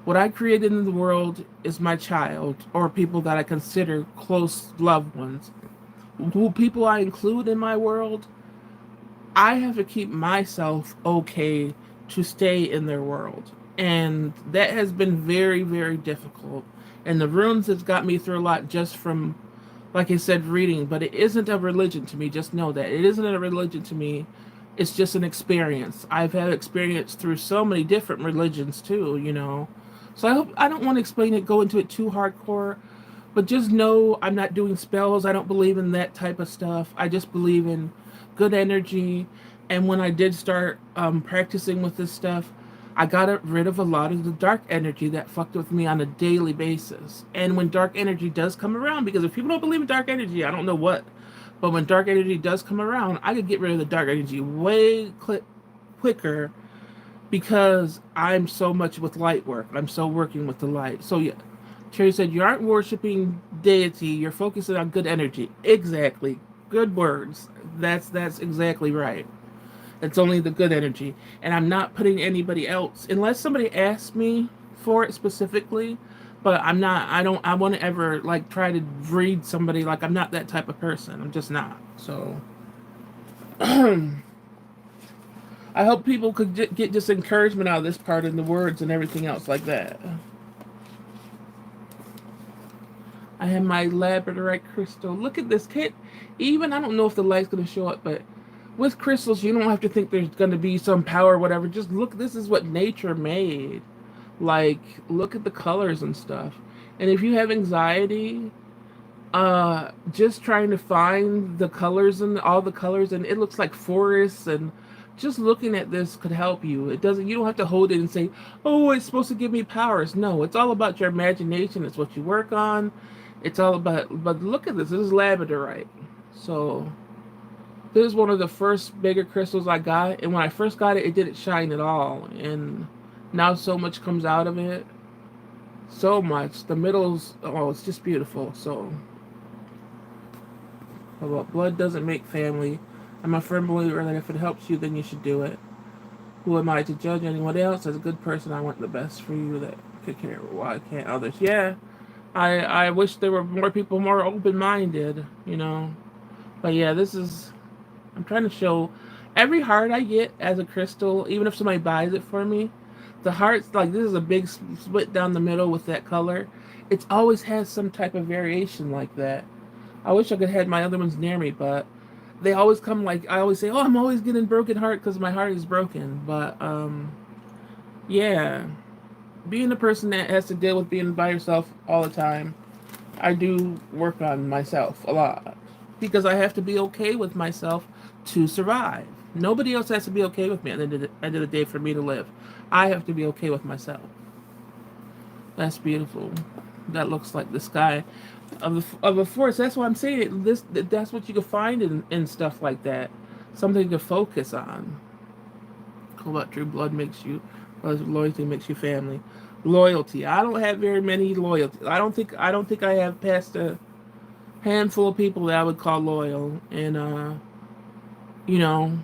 What I created in the world is my child or people that I consider close loved ones. Who people I include in my world, I have to keep myself okay to stay in their world. And that has been very, very difficult. And the runes has got me through a lot just from, like I said, reading. But it isn't a religion to me. Just know that. It isn't a religion to me. It's just an experience. I've had experience through so many different religions too, you know. So I don't want to explain it, go into it too hardcore, but just know I'm not doing spells. I don't believe in that type of stuff. I just believe in good energy. And when I did start practicing with this stuff, I got rid of a lot of the dark energy that fucked with me on a daily basis. And when dark energy does come around, because if people don't believe in dark energy, I don't know what. But when dark energy does come around, I could get rid of the dark energy way quicker because I'm so much with light work. I'm so working with the light. So yeah, Terry said, you aren't worshiping deity, you're focusing on good energy. Exactly. Good words. That's exactly right. It's only the good energy. And I'm not putting anybody else, unless somebody asks me for it specifically, but I don't, I want to ever like try to read somebody. Like, I'm not that type of person. I'm just not. So, I hope people could get just encouragement out of this part and the words and everything else like that. I have my labradorite crystal. Look at this kit. Even, I don't know if the light's going to show up, but with crystals, you don't have to think there's going to be some power or whatever. Just look, this is what nature made. Like, look at the colors and stuff. And if you have anxiety, just trying to find the colors and all the colors, and it looks like forests, and just looking at this could help you. It doesn't, you don't have to hold it and say, oh, it's supposed to give me powers. No, it's all about your imagination. It's what you work on. It's all about, but look at this. This is labradorite. So this is one of the first bigger crystals I got. And when I first got it, it didn't shine at all. And now so much comes out of it. So much. The middle's, oh, it's just beautiful. So, how about blood doesn't make family? I'm a firm believer that if it helps you, then you should do it. Who am I to judge anyone else? As a good person, I want the best for you that could care. Why can't others? Yeah. I wish there were more people more open-minded, you know. But yeah, this is, I'm trying to show every heart I get as a crystal, even if somebody buys it for me, the hearts, like this is a big split down the middle with that color. It's always has some type of variation like that. I wish I could have my other ones near me, but they always come like, I always say, oh, I'm always getting broken heart because my heart is broken. But, yeah. Being a person that has to deal with being by yourself all the time, I do work on myself a lot because I have to be okay with myself to survive. Nobody else has to be okay with me at the end of the day for me to live. I have to be okay with myself. That's beautiful. That looks like the sky of a forest. That's why I'm saying it. That's what you can find in stuff like that. Something to focus on. What true blood makes you. Loyalty makes you family. Loyalty. I don't have very many loyalty. I don't think I have past a handful of people that I would call loyal. And you know,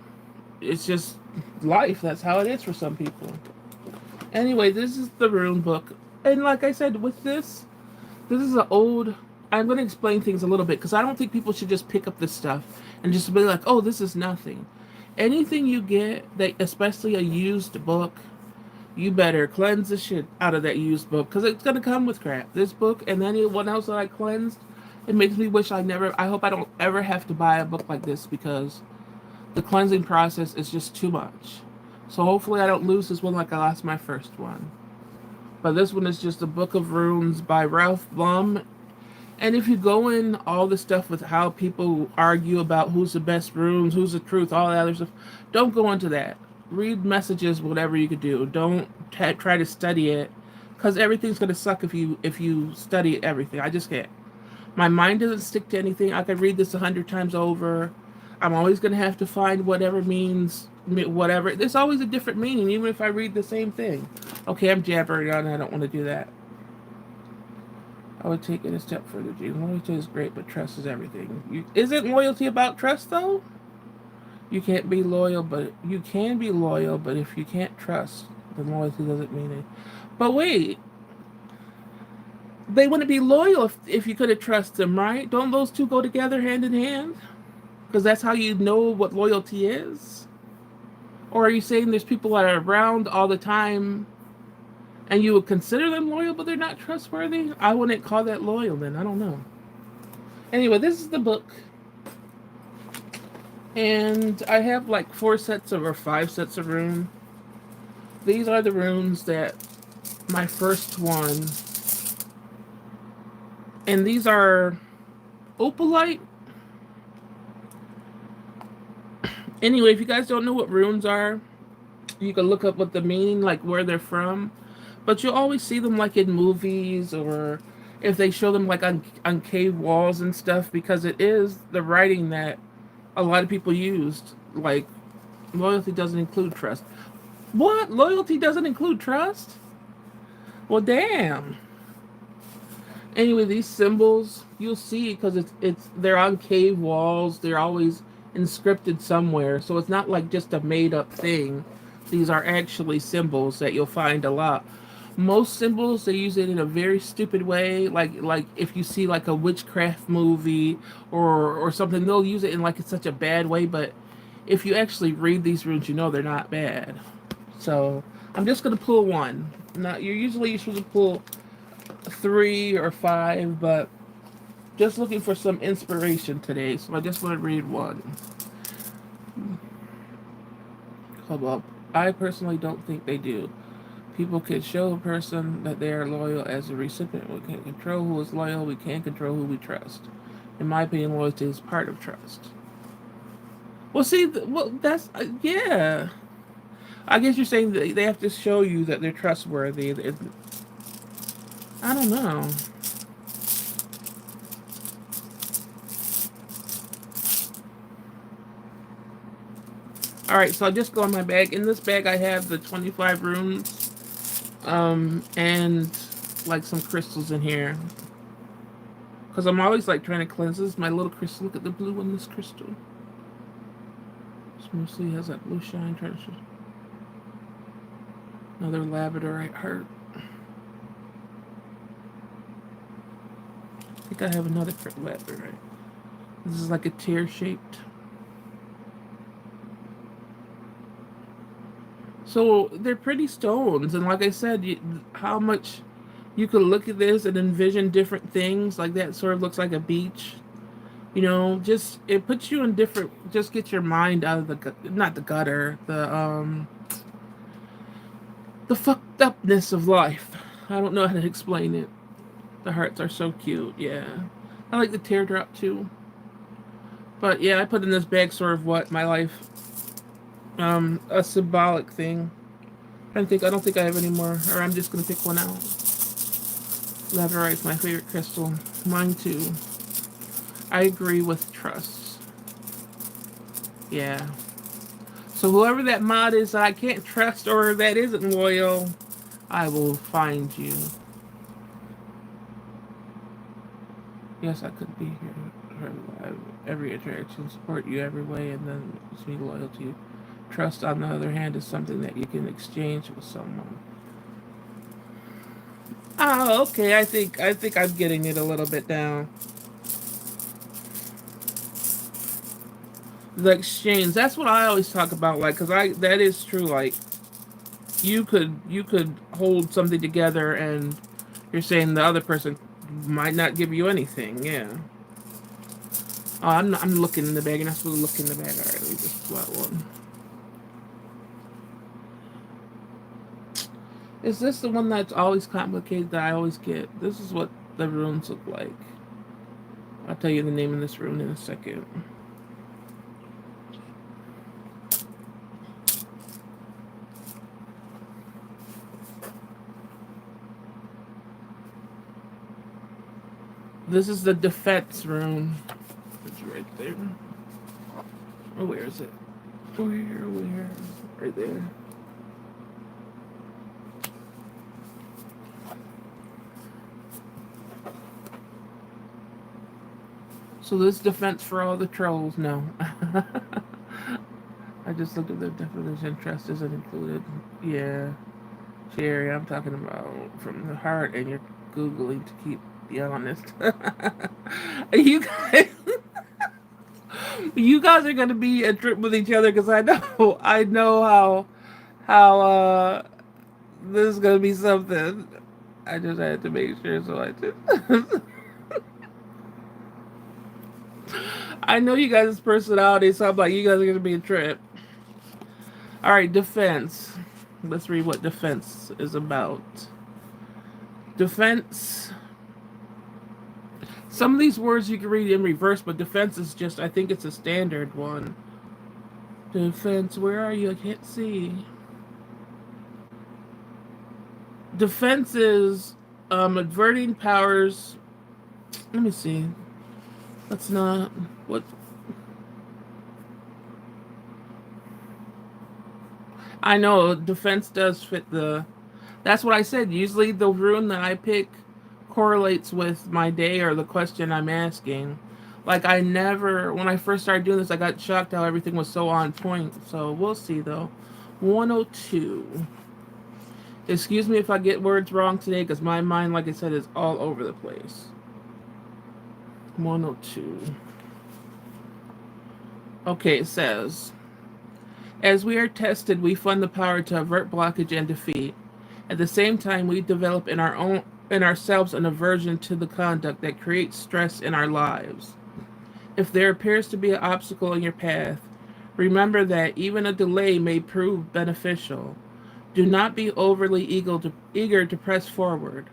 it's just life. That's how it is for some people. Anyway, this is the rune book. And like I said, with this is an old, I'm going to explain things a little bit because I don't think people should just pick up this stuff and just be like, oh, this is nothing. Anything you get, that, especially a used book, you better cleanse the shit out of that used book because it's going to come with crap. This book and anyone else that I cleansed, it makes me wish I hope I don't ever have to buy a book like this because the cleansing process is just too much. So hopefully I don't lose this one like I lost my first one. But this one is just a book of runes by Ralph Blum. And if you go in all the stuff with how people argue about who's the best runes, who's the truth, all that other stuff, don't go into that. Read messages, whatever you could do. Don't try to study it, because everything's going to suck if you study everything. I just can't. My mind doesn't stick to anything. I could read this 100 times over. I'm always going to have to find whatever means, whatever. There's always a different meaning, even if I read the same thing. Okay, I'm jabbering on. I don't want to do that. I would take it a step further, Gene. Loyalty is great, but trust is everything. Isn't loyalty about trust, though? You can't be loyal, but you can be loyal, but if you can't trust, then loyalty doesn't mean it. But wait, they wouldn't be loyal if you couldn't trust them, right? Don't those two go together hand in hand? Because that's how you know what loyalty is. Or are you saying there's people that are around all the time and you would consider them loyal, but they're not trustworthy? I wouldn't call that loyal then. I don't know. Anyway, this is the book. And I have like 4 sets of, or 5 sets of runes. These are the runes that my first one. And these are opalite. Anyway, if you guys don't know what runes are, you can look up what the meaning, like where they're from. But you'll always see them like in movies, or if they show them like on cave walls and stuff, because it is the writing that a lot of people used. Like, loyalty doesn't include trust. What? Loyalty doesn't include trust? Well, damn. Anyway, these symbols you'll see because it's they're on cave walls. They're always inscripted somewhere, so it's not like just a made up thing. These are actually symbols that you'll find a lot. Most symbols they use it in a very stupid way, like if you see like a witchcraft movie or something, they'll use it in like it's such a bad way. But if you actually read these runes, you know they're not bad. So I'm just gonna pull one. Now you're supposed to pull 3 or 5, but just looking for some inspiration today, so I just want to read one. Hold up. I personally don't think they do. People can show a person that they are loyal as a recipient. We can't control who is loyal. We can't control who we trust. In my opinion, loyalty is part of trust. Well, see, well, that's yeah. I guess you're saying that they have to show you that they're trustworthy. I don't know. All right, so I just go in my bag. In this bag, I have the 25 runes, and like some crystals in here. Because I'm always like trying to cleanse this. My little crystal. Look at the blue in this crystal. This mostly has that blue shine. Trying to show. Another labradorite heart. I think I have another labradorite. This is like a tear shaped. So they're pretty stones, and like I said, how much you could look at this and envision different things. Like that sort of looks like a beach. You know, just it puts you in different. Just get your mind out of not the gutter, the fucked upness of life. I don't know how to explain it. The hearts are so cute. Yeah, I like the teardrop too. But yeah, I put in this bag sort of what my life, a symbolic thing. I don't think I have any more, or I'm just gonna pick one out. Labradorite's my favorite crystal. Mine too. I agree with trust. Yeah. So whoever that mod is that I can't trust or that isn't loyal, I will find you. Yes, I could be here. Every interaction, support you every way, and then be loyal to you. Trust, on the other hand, is something that you can exchange with someone. Oh, okay. I think I'm getting it a little bit down. The exchange. That's what I always talk about. Like, cause that is true. Like, you could hold something together, and you're saying the other person might not give you anything. Yeah. Oh, I'm looking in the bag. You're not supposed to look in the bag. All right, let me just pull out one. Is this the one that's always complicated that I always get? This is what the runes look like. I'll tell you the name of this rune in a second. This is the defense rune. It's right there. Oh, where is it? Where? Right there. So this defense for all the trolls? No. I just looked at the definition. Trust isn't included. Yeah. Jerry, I'm talking about from the heart, and you're Googling to keep be honest. You guys. You guys are gonna be a trip with each other because I know how this is gonna be something. I just had to make sure, so I did. I know you guys' personality, so I'm like, you guys are gonna be a trip. All right, defense. Let's read what defense is about. Defense. Some of these words you can read in reverse, but defense is just, I think it's a standard one. Defense, where are you? I can't see. Defense is averting powers. Let me see. That's not what. I know defense does fit the. That's what I said. Usually the rune that I pick correlates with my day or the question I'm asking. Like I never, when I first started doing this, I got shocked how everything was so on point. So we'll see though. 102. Excuse me if I get words wrong today because my mind, like I said, is all over the place. 102. Okay, it says, as we are tested, we fund the power to avert blockage and defeat. At the same time, we develop in ourselves an aversion to the conduct that creates stress in our lives. If there appears to be an obstacle in your path, remember that even a delay may prove beneficial. Do not be overly eager to press forward,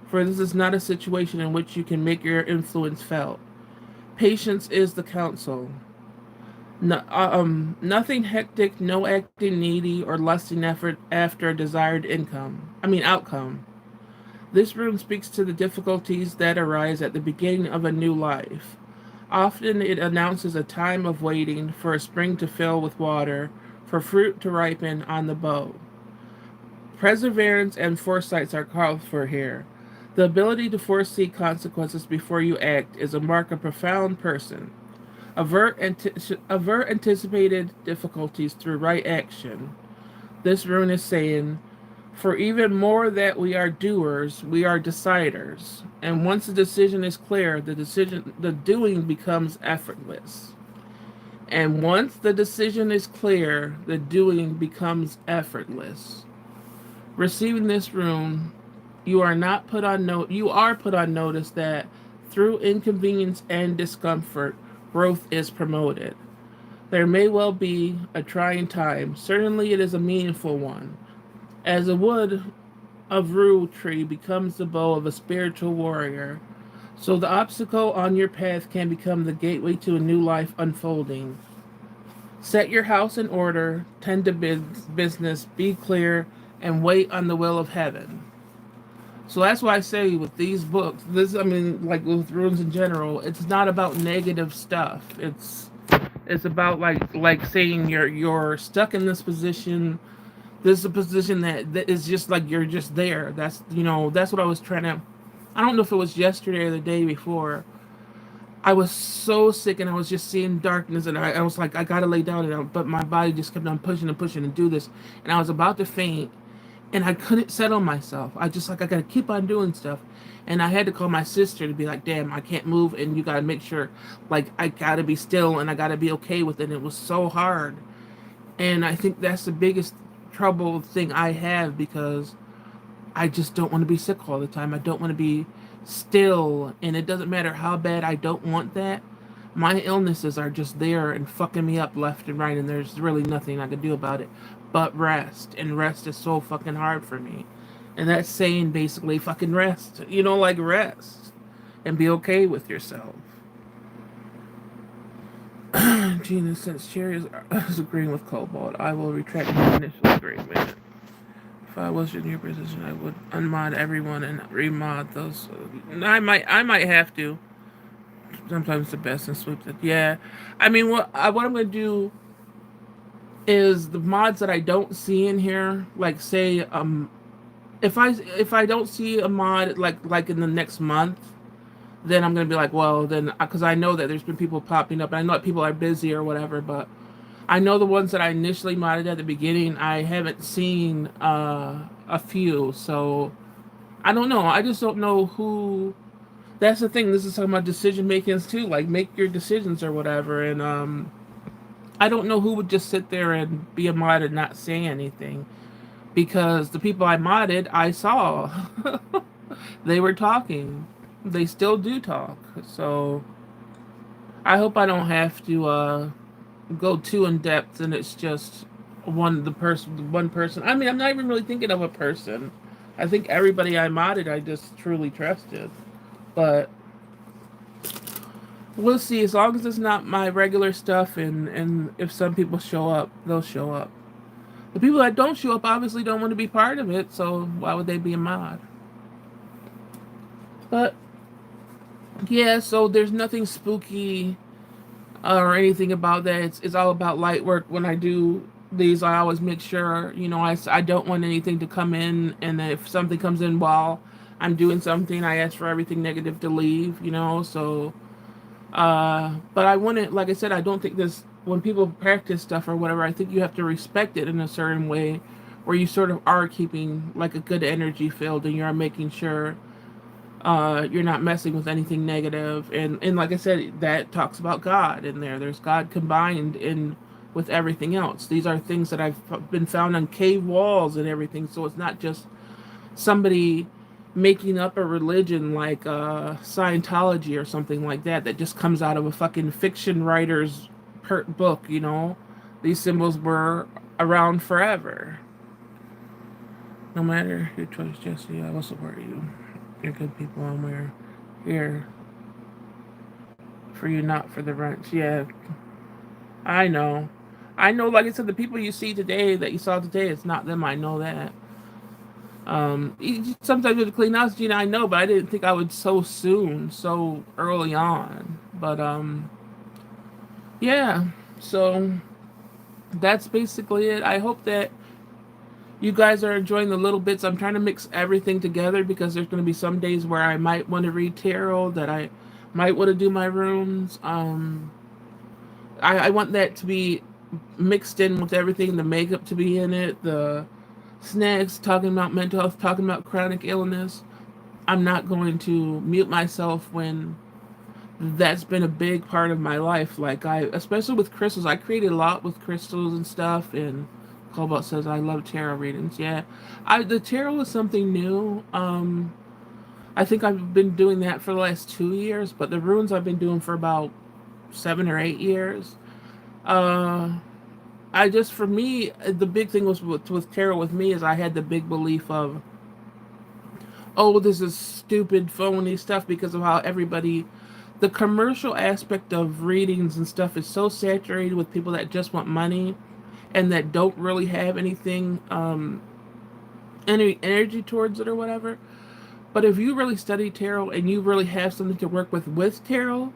for this is not a situation in which you can make your influence felt. Patience is the counsel. No, nothing hectic, no acting needy or lusting effort after a desired outcome. This room speaks to the difficulties that arise at the beginning of a new life. Often it announces a time of waiting for a spring to fill with water, for fruit to ripen on the bough. Perseverance and foresight are called for here. The ability to foresee consequences before you act is a mark of a profound person. Avert anticipated difficulties through right action. This rune is saying, for even more that we are doers, we are deciders. And once the decision is clear, the doing becomes effortless. And once the decision is clear, the doing becomes effortless. Receiving this rune, you are put on notice that through inconvenience and discomfort, growth is promoted. There may well be a trying time. Certainly it is a meaningful one. As a wood of rue tree becomes the bow of a spiritual warrior, so the obstacle on your path can become the gateway to a new life unfolding. Set your house in order, tend to business, be clear, and wait on the will of heaven. So that's why I say with these books, like with runes in general, it's not about negative stuff. It's about like saying you're stuck in this position. This is a position that is just like you're just there. That's what I was trying to. I don't know if it was yesterday or the day before. I was so sick and I was just seeing darkness and I was like I gotta lay down but my body just kept on pushing and pushing and do this and I was about to faint and I couldn't settle myself. I just like I gotta keep on doing stuff, and I had to call my sister to be like, "Damn, I can't move, and you gotta make sure, like, I gotta be still and I gotta be okay with it." And it was so hard, and I think that's the biggest trouble thing I have because I just don't want to be sick all the time. I don't want to be still, and it doesn't matter how bad I don't want that. My illnesses are just there and fucking me up left and right, and there's really nothing I can do about it but rest. And rest is so fucking hard for me. And that's saying basically fucking rest. Like rest. And be okay with yourself. Gina, since Cherry is agreeing with Cobalt, I will retract my initial agreement. If I was in your position, I would unmod everyone and remod those. I might have to. Sometimes the best and sweep it. Yeah, I mean, what I'm gonna do is the mods that I don't see in here, like say, if I don't see a mod like in the next month, then I'm gonna be like, well, then because I know that there's been people popping up. I know that people are busy or whatever, but I know the ones that I initially modded at the beginning, I haven't seen a few, so I don't know. I just don't know who. that's the thing. This is talking about decision makings too. Like make your decisions or whatever. And I don't know who would just sit there and be a mod and not say anything, because the people I modded, I saw they were talking. They still do talk. So I hope I don't have to go too in depth and it's just one person. I mean, I'm not even really thinking of a person. I think everybody I modded, I just truly trusted. But we'll see. As long as it's not my regular stuff, and if some people show up, they'll show up. The people that don't show up obviously don't want to be part of it, so why would they be a mod? But yeah, so there's nothing spooky or anything about that. It's all about light work. When I do these, I always make sure, I don't want anything to come in, and if something comes in while I'm doing something, I ask for everything negative to leave. So but I wouldn't, like I said, I don't think this, when people practice stuff or whatever, I think you have to respect it in a certain way where you sort of are keeping like a good energy field, and you're making sure you're not messing with anything negative. And like I said, that talks about God in there. There's God combined in with everything else. These are things that I've been found on cave walls and everything. So it's not just somebody making up a religion like Scientology or something like that just comes out of a fucking fiction writer's book. These symbols were around forever. No matter your choice, Jesse, I will support you. You're good people, and we're here for you, not for the wrench. Yeah, I know. I know, like I said, the people you see today, that you saw today, it's not them. I know that. Sometimes with the clean house, Gina, I know, but I didn't think I would so soon, so early on. But yeah. So that's basically it. I hope that you guys are enjoying the little bits. I'm trying to mix everything together because there's going to be some days where I might want to read tarot, that I might want to do my runes. I want that to be mixed in with everything, the makeup to be in it, the snacks, talking about mental health, talking about chronic illness. I'm not going to mute myself when that's been a big part of my life. Like especially with crystals, I created a lot with crystals and stuff. And Cobalt says I love tarot readings. Yeah, the tarot is something new. I think I've been doing that for the last 2 years, but the runes I've been doing for about 7 or 8 years. For me, the big thing was with tarot with me is I had the big belief of, oh, this is stupid, phony stuff, because of how the commercial aspect of readings and stuff is so saturated with people that just want money and that don't really have anything, any energy towards it or whatever. But if you really study tarot and you really have something to work with tarot,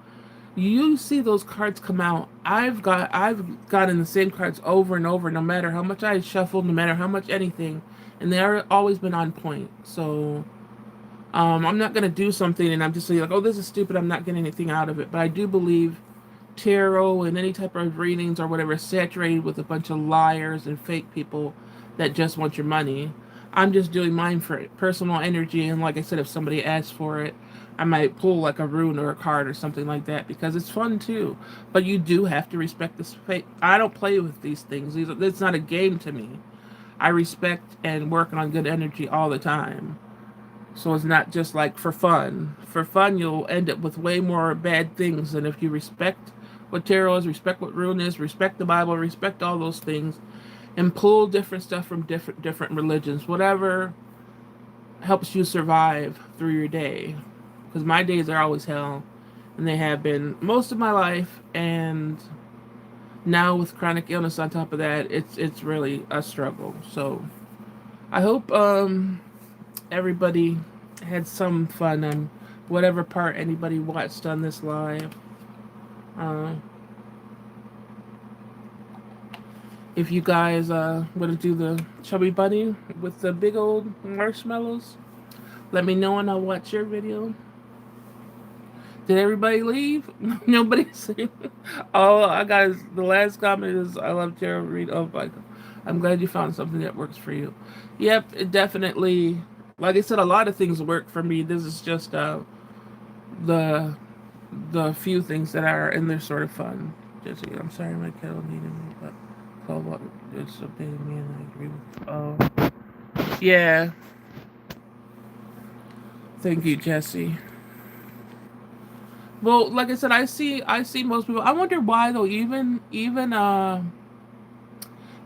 you see those cards come out. I've gotten the same cards over and over, no matter how much I shuffled, no matter how much anything, and they're always been on point. So I'm not gonna do something and I'm just like, oh, this is stupid, I'm not getting anything out of it. But I do believe tarot and any type of readings or whatever is saturated with a bunch of liars and fake people that just want your money. I'm just doing mine for personal energy, and like I said, if somebody asks for it, I might pull like a rune or a card or something like that because it's fun too. But you do have to respect this fake. I don't play with these things. It's not a game to me. I respect and work on good energy all the time. So it's not just like for fun. For fun, you'll end up with way more bad things than if you respect what tarot is, respect what rune is, respect the Bible, respect all those things, and pull different stuff from different religions. Whatever helps you survive through your day. Because my days are always hell, and they have been most of my life. And now with chronic illness on top of that, it's really a struggle. So I hope everybody had some fun on whatever part anybody watched on this live. If you guys want to do the chubby bunny with the big old marshmallows, let me know and I'll watch your video. Did everybody leave? Nobody said. Oh, I got the last comment is I love tarot read. Oh my God. I'm glad you found something that works for you. Yep, it definitely. Like I said, a lot of things work for me. This is just the the few things that are in there sort of fun. Jesse, I'm sorry my kettle needed me, but Cobalt is updating me and I agree with. Oh, yeah. Thank you, Jesse. Well, like I said, I see most people. I wonder why though. Even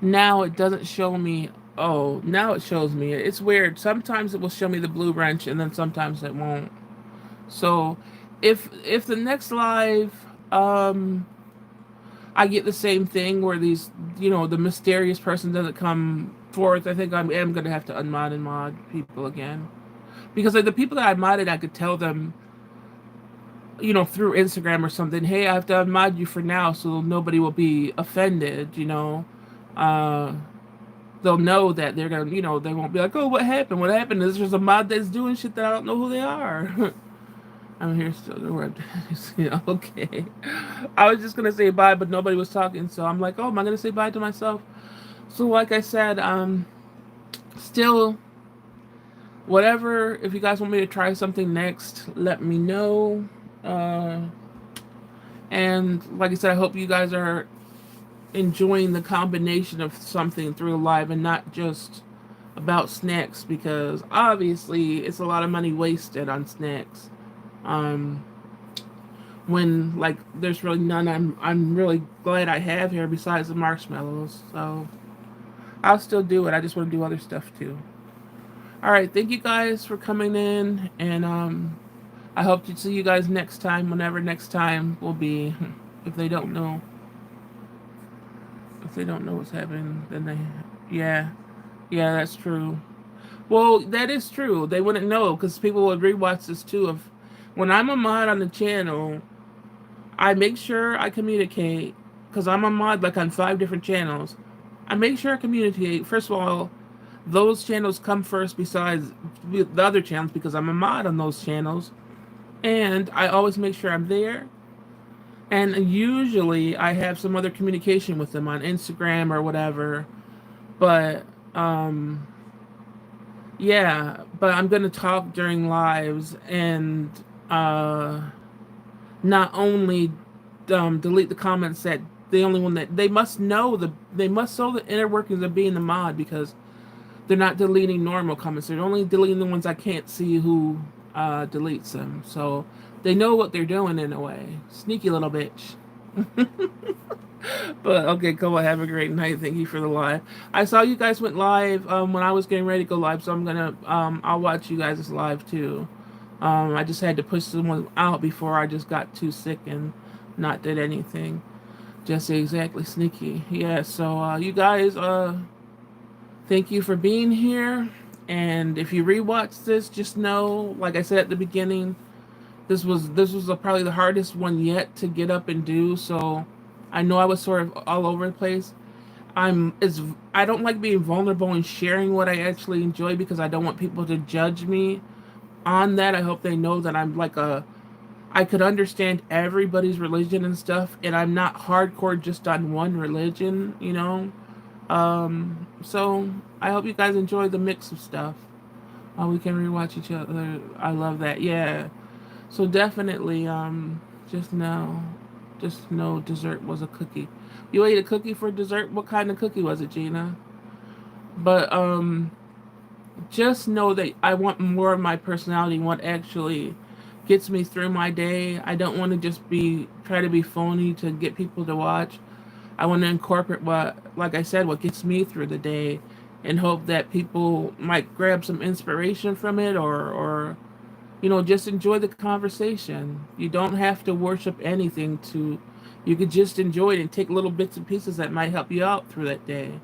now it doesn't show me. Oh, now it shows me. It's weird. Sometimes it will show me the blue wrench, and then sometimes it won't. So, if the next live, I get the same thing where these, the mysterious person doesn't come forth, I think I am gonna have to unmod and mod people again because like the people that I modded, I could tell them, through Instagram or something, hey, I have to unmod you for now, so nobody will be offended. Uh, they'll know that they're gonna, they won't be like, oh, what happened? What happened? Is there's a mod that's doing shit that I don't know who they are. I'm here still. The word. Okay. I was just gonna say bye, but nobody was talking, so I'm like, oh, am I gonna say bye to myself? So, like I said, still, whatever. If you guys want me to try something next, let me know. Uh, and like I said, I hope you guys are enjoying the combination of something through live and not just about snacks because obviously it's a lot of money wasted on snacks. Um, when like there's really none I'm really glad I have here besides the marshmallows. So I'll still do it. I just want to do other stuff too. All right, thank you guys for coming in and I hope to see you guys next time, whenever next time will be. If they don't know, if they don't know what's happening, then yeah, yeah, that's true. Well, that is true. They wouldn't know because people would rewatch this too. If when I'm a mod on the channel, I make sure I communicate because I'm a mod like on 5 different channels. I make sure I communicate. First of all, those channels come first besides the other channels because I'm a mod on those channels. And I always make sure I'm there. And usually I have some other communication with them on Instagram or whatever. But um yeah, but I'm going to talk during lives and uh not only delete the comments that the only one that they must know the inner workings of being the mod because they're not deleting normal comments. They're only deleting the ones I can't see who deletes them. So they know what they're doing in a way. Sneaky little bitch. But okay, cool. Have a great night. Thank you for the live. I saw you guys went live when I was getting ready to go live, so I'll watch you guys live too. I just had to push someone out before I just got too sick and not did anything. Just exactly sneaky. Yeah. So you guys, thank you for being here. And if you rewatch this, just know, like I said at the beginning, this was probably the hardest one yet to get up and do. So I know I was sort of all over the place. I don't like being vulnerable and sharing what I actually enjoy because I don't want people to judge me on that. I hope they know that I could understand everybody's religion and stuff, and I'm not hardcore just on one religion. So I hope you guys enjoy the mix of stuff. We can rewatch each other. I love that. Yeah. So definitely, just know dessert was a cookie. You ate a cookie for dessert? What kind of cookie was it, Gina? But just know that I want more of my personality, what actually gets me through my day. I don't want to just try to be phony to get people to watch. I want to incorporate like I said, what gets me through the day and hope that people might grab some inspiration from it or just enjoy the conversation. You don't have to worship anything you could just enjoy it and take little bits and pieces that might help you out through that day.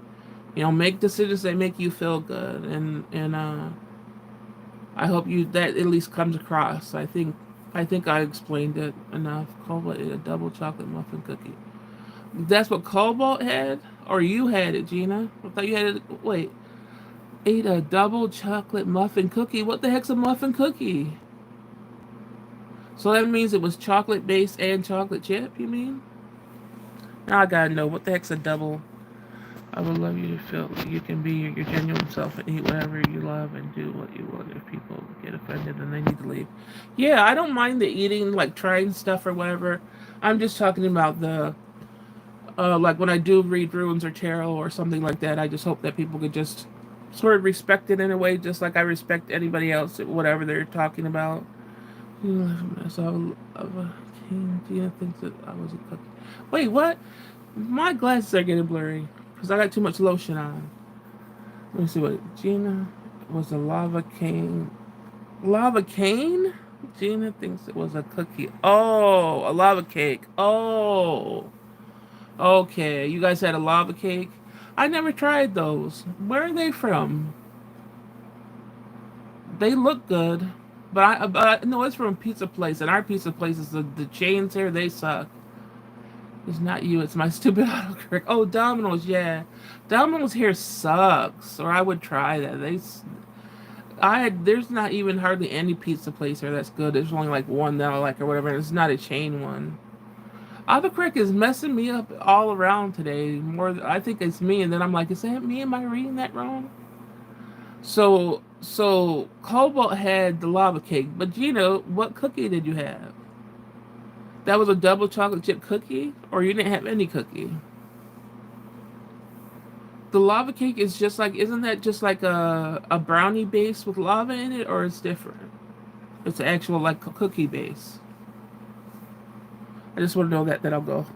Make decisions that make you feel good, and I hope you that at least comes across. I think I explained it enough. Cobalt ate a double chocolate muffin cookie. That's what Cobalt had, or you had it, Gina. I thought you had it. Wait, ate a double chocolate muffin cookie. What the heck's a muffin cookie? So that means it was chocolate base and chocolate chip. You mean? Now I gotta know what the heck's a double. I would love you to feel like you can be your genuine self and eat whatever you love and do what you want. If people get offended, then they need to leave. Yeah, I don't mind the eating, like trying stuff or whatever. I'm just talking about the like when I do read runes or tarot or something like that. I just hope that people could just sort of respect it in a way, just like I respect anybody else, whatever they're talking about. So of a king, Gina thinks that I was a cookie. Wait, what? My glasses are getting blurry because I got too much lotion on. Let me see what Gina was a lava cane. Lava cane? Gina thinks it was a cookie. Oh, a lava cake. Oh, okay. You guys had a lava cake? I never tried those. Where are they from? They look good, but I know it's from a pizza place, and our pizza places, the chains here, they suck. It's not you, it's my stupid autocorrect. Oh, Domino's, yeah. Domino's here sucks, or I would try that. There's not even hardly any pizza place here that's good. There's only like one that I like or whatever, and it's not a chain one. Autocorrect is messing me up all around today. I think it's me, and then I'm like, is that me? Am I reading that wrong? So Cobalt had the lava cake, but Gina, what cookie did you have? That was a double chocolate chip cookie, or you didn't have any cookie? The lava cake is just like, isn't that just like a brownie base with lava in it, or it's different? It's an actual like cookie base. I just want to know that. Then I'll go.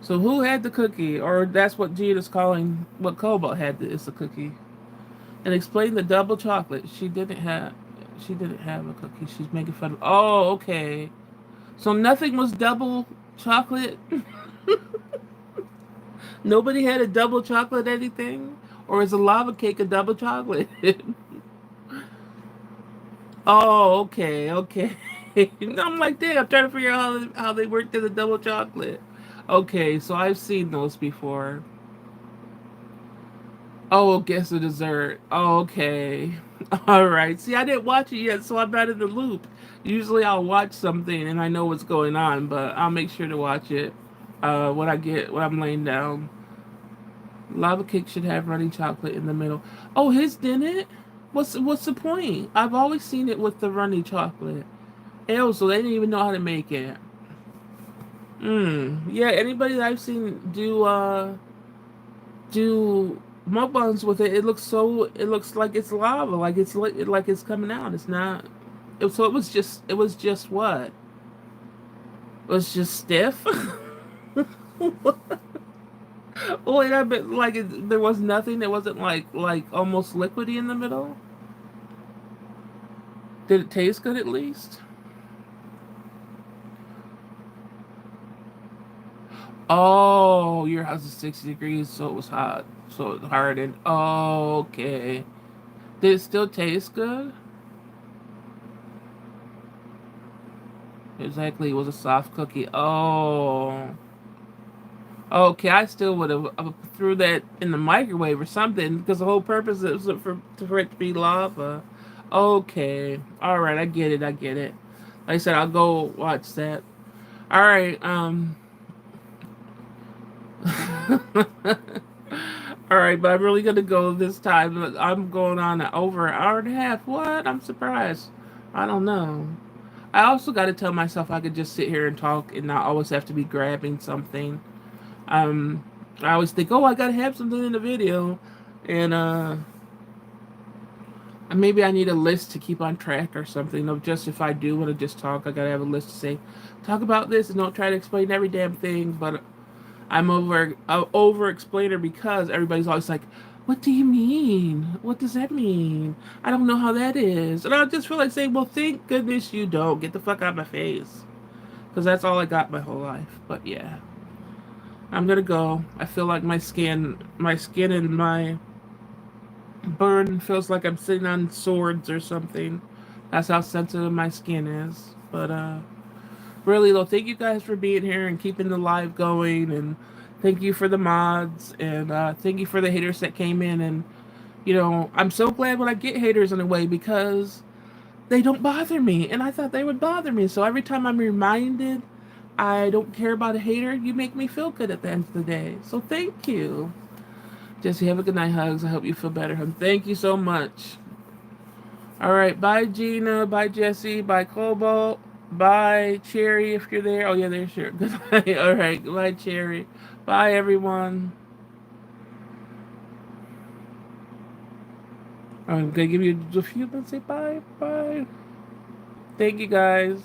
So who had the cookie, or that's what Gina's calling what Cobalt had is the cookie? And explain the double chocolate. She didn't have. She didn't have a cookie. She's making fun of. Oh, okay. So nothing was double chocolate. Nobody had a double chocolate anything, or is a lava cake a double chocolate? Oh, okay, okay. I'm like, dang, I'm trying to figure out how they worked in the double chocolate. Okay, so I've seen those before. Oh, guess the dessert. Oh, okay. All right. See, I didn't watch it yet, so I'm not in the loop. Usually I'll watch something and I know what's going on, but I'll make sure to watch it when I'm laying down. Lava cake should have running chocolate in the middle. Oh, his didn't? What's the point? I've always seen it with the runny chocolate. Ew, so they didn't even know how to make it. Yeah, anybody that I've seen do mukbangs with it, it looks like it's lava, like it's coming out. It's not. So it was just what? It was just stiff. Oh, wait, I bet there was nothing. It wasn't like almost liquidy in the middle. Did it taste good at least? Oh, your house is 60 degrees, so it was hot. So it hardened. Oh, okay. Did it still taste good? Exactly, it was a soft cookie. Oh. Okay, I still would have threw that in the microwave or something because the whole purpose is for it to be lava. Okay. All right, I get it. I get it. Like I said, I'll go watch that. All right. All right, but I'm really gonna go this time. I'm going on over an hour and a half. What? I'm surprised. I don't know. I also got to tell myself I could just sit here and talk and not always have to be grabbing something. Um, I always think, oh, I gotta have something in the video, and maybe I need a list to keep on track or something. Of just if I do want to just talk, I gotta have a list to say, talk about this, and don't try to explain every damn thing. But I'm over explainer because everybody's always like, "What do you mean? What does that mean? I don't know how that is." And I just feel like saying, "Well, thank goodness you don't. Get the fuck out of my face," because that's all I got my whole life. But yeah, I'm gonna go. I feel like my skin and my burn feels like I'm sitting on swords or something. That's how sensitive my skin is. But really though, thank you guys for being here and keeping the live going, and thank you for the mods, and thank you for the haters that came in. And I'm so glad when I get haters in a way because they don't bother me, and I thought they would bother me. So every time I'm reminded I don't care about a hater. You make me feel good at the end of the day. So thank you. Jesse, have a good night, hugs. I hope you feel better, hon. Thank you so much. All right, bye, Gina. Bye, Jesse. Bye, Cobalt. Bye, Cherry, if you're there. Oh, yeah, there's Cherry. Good night. All right, goodbye, Cherry. Bye, everyone. I'm going to give you a few minutes. Say bye. Bye. Thank you, guys.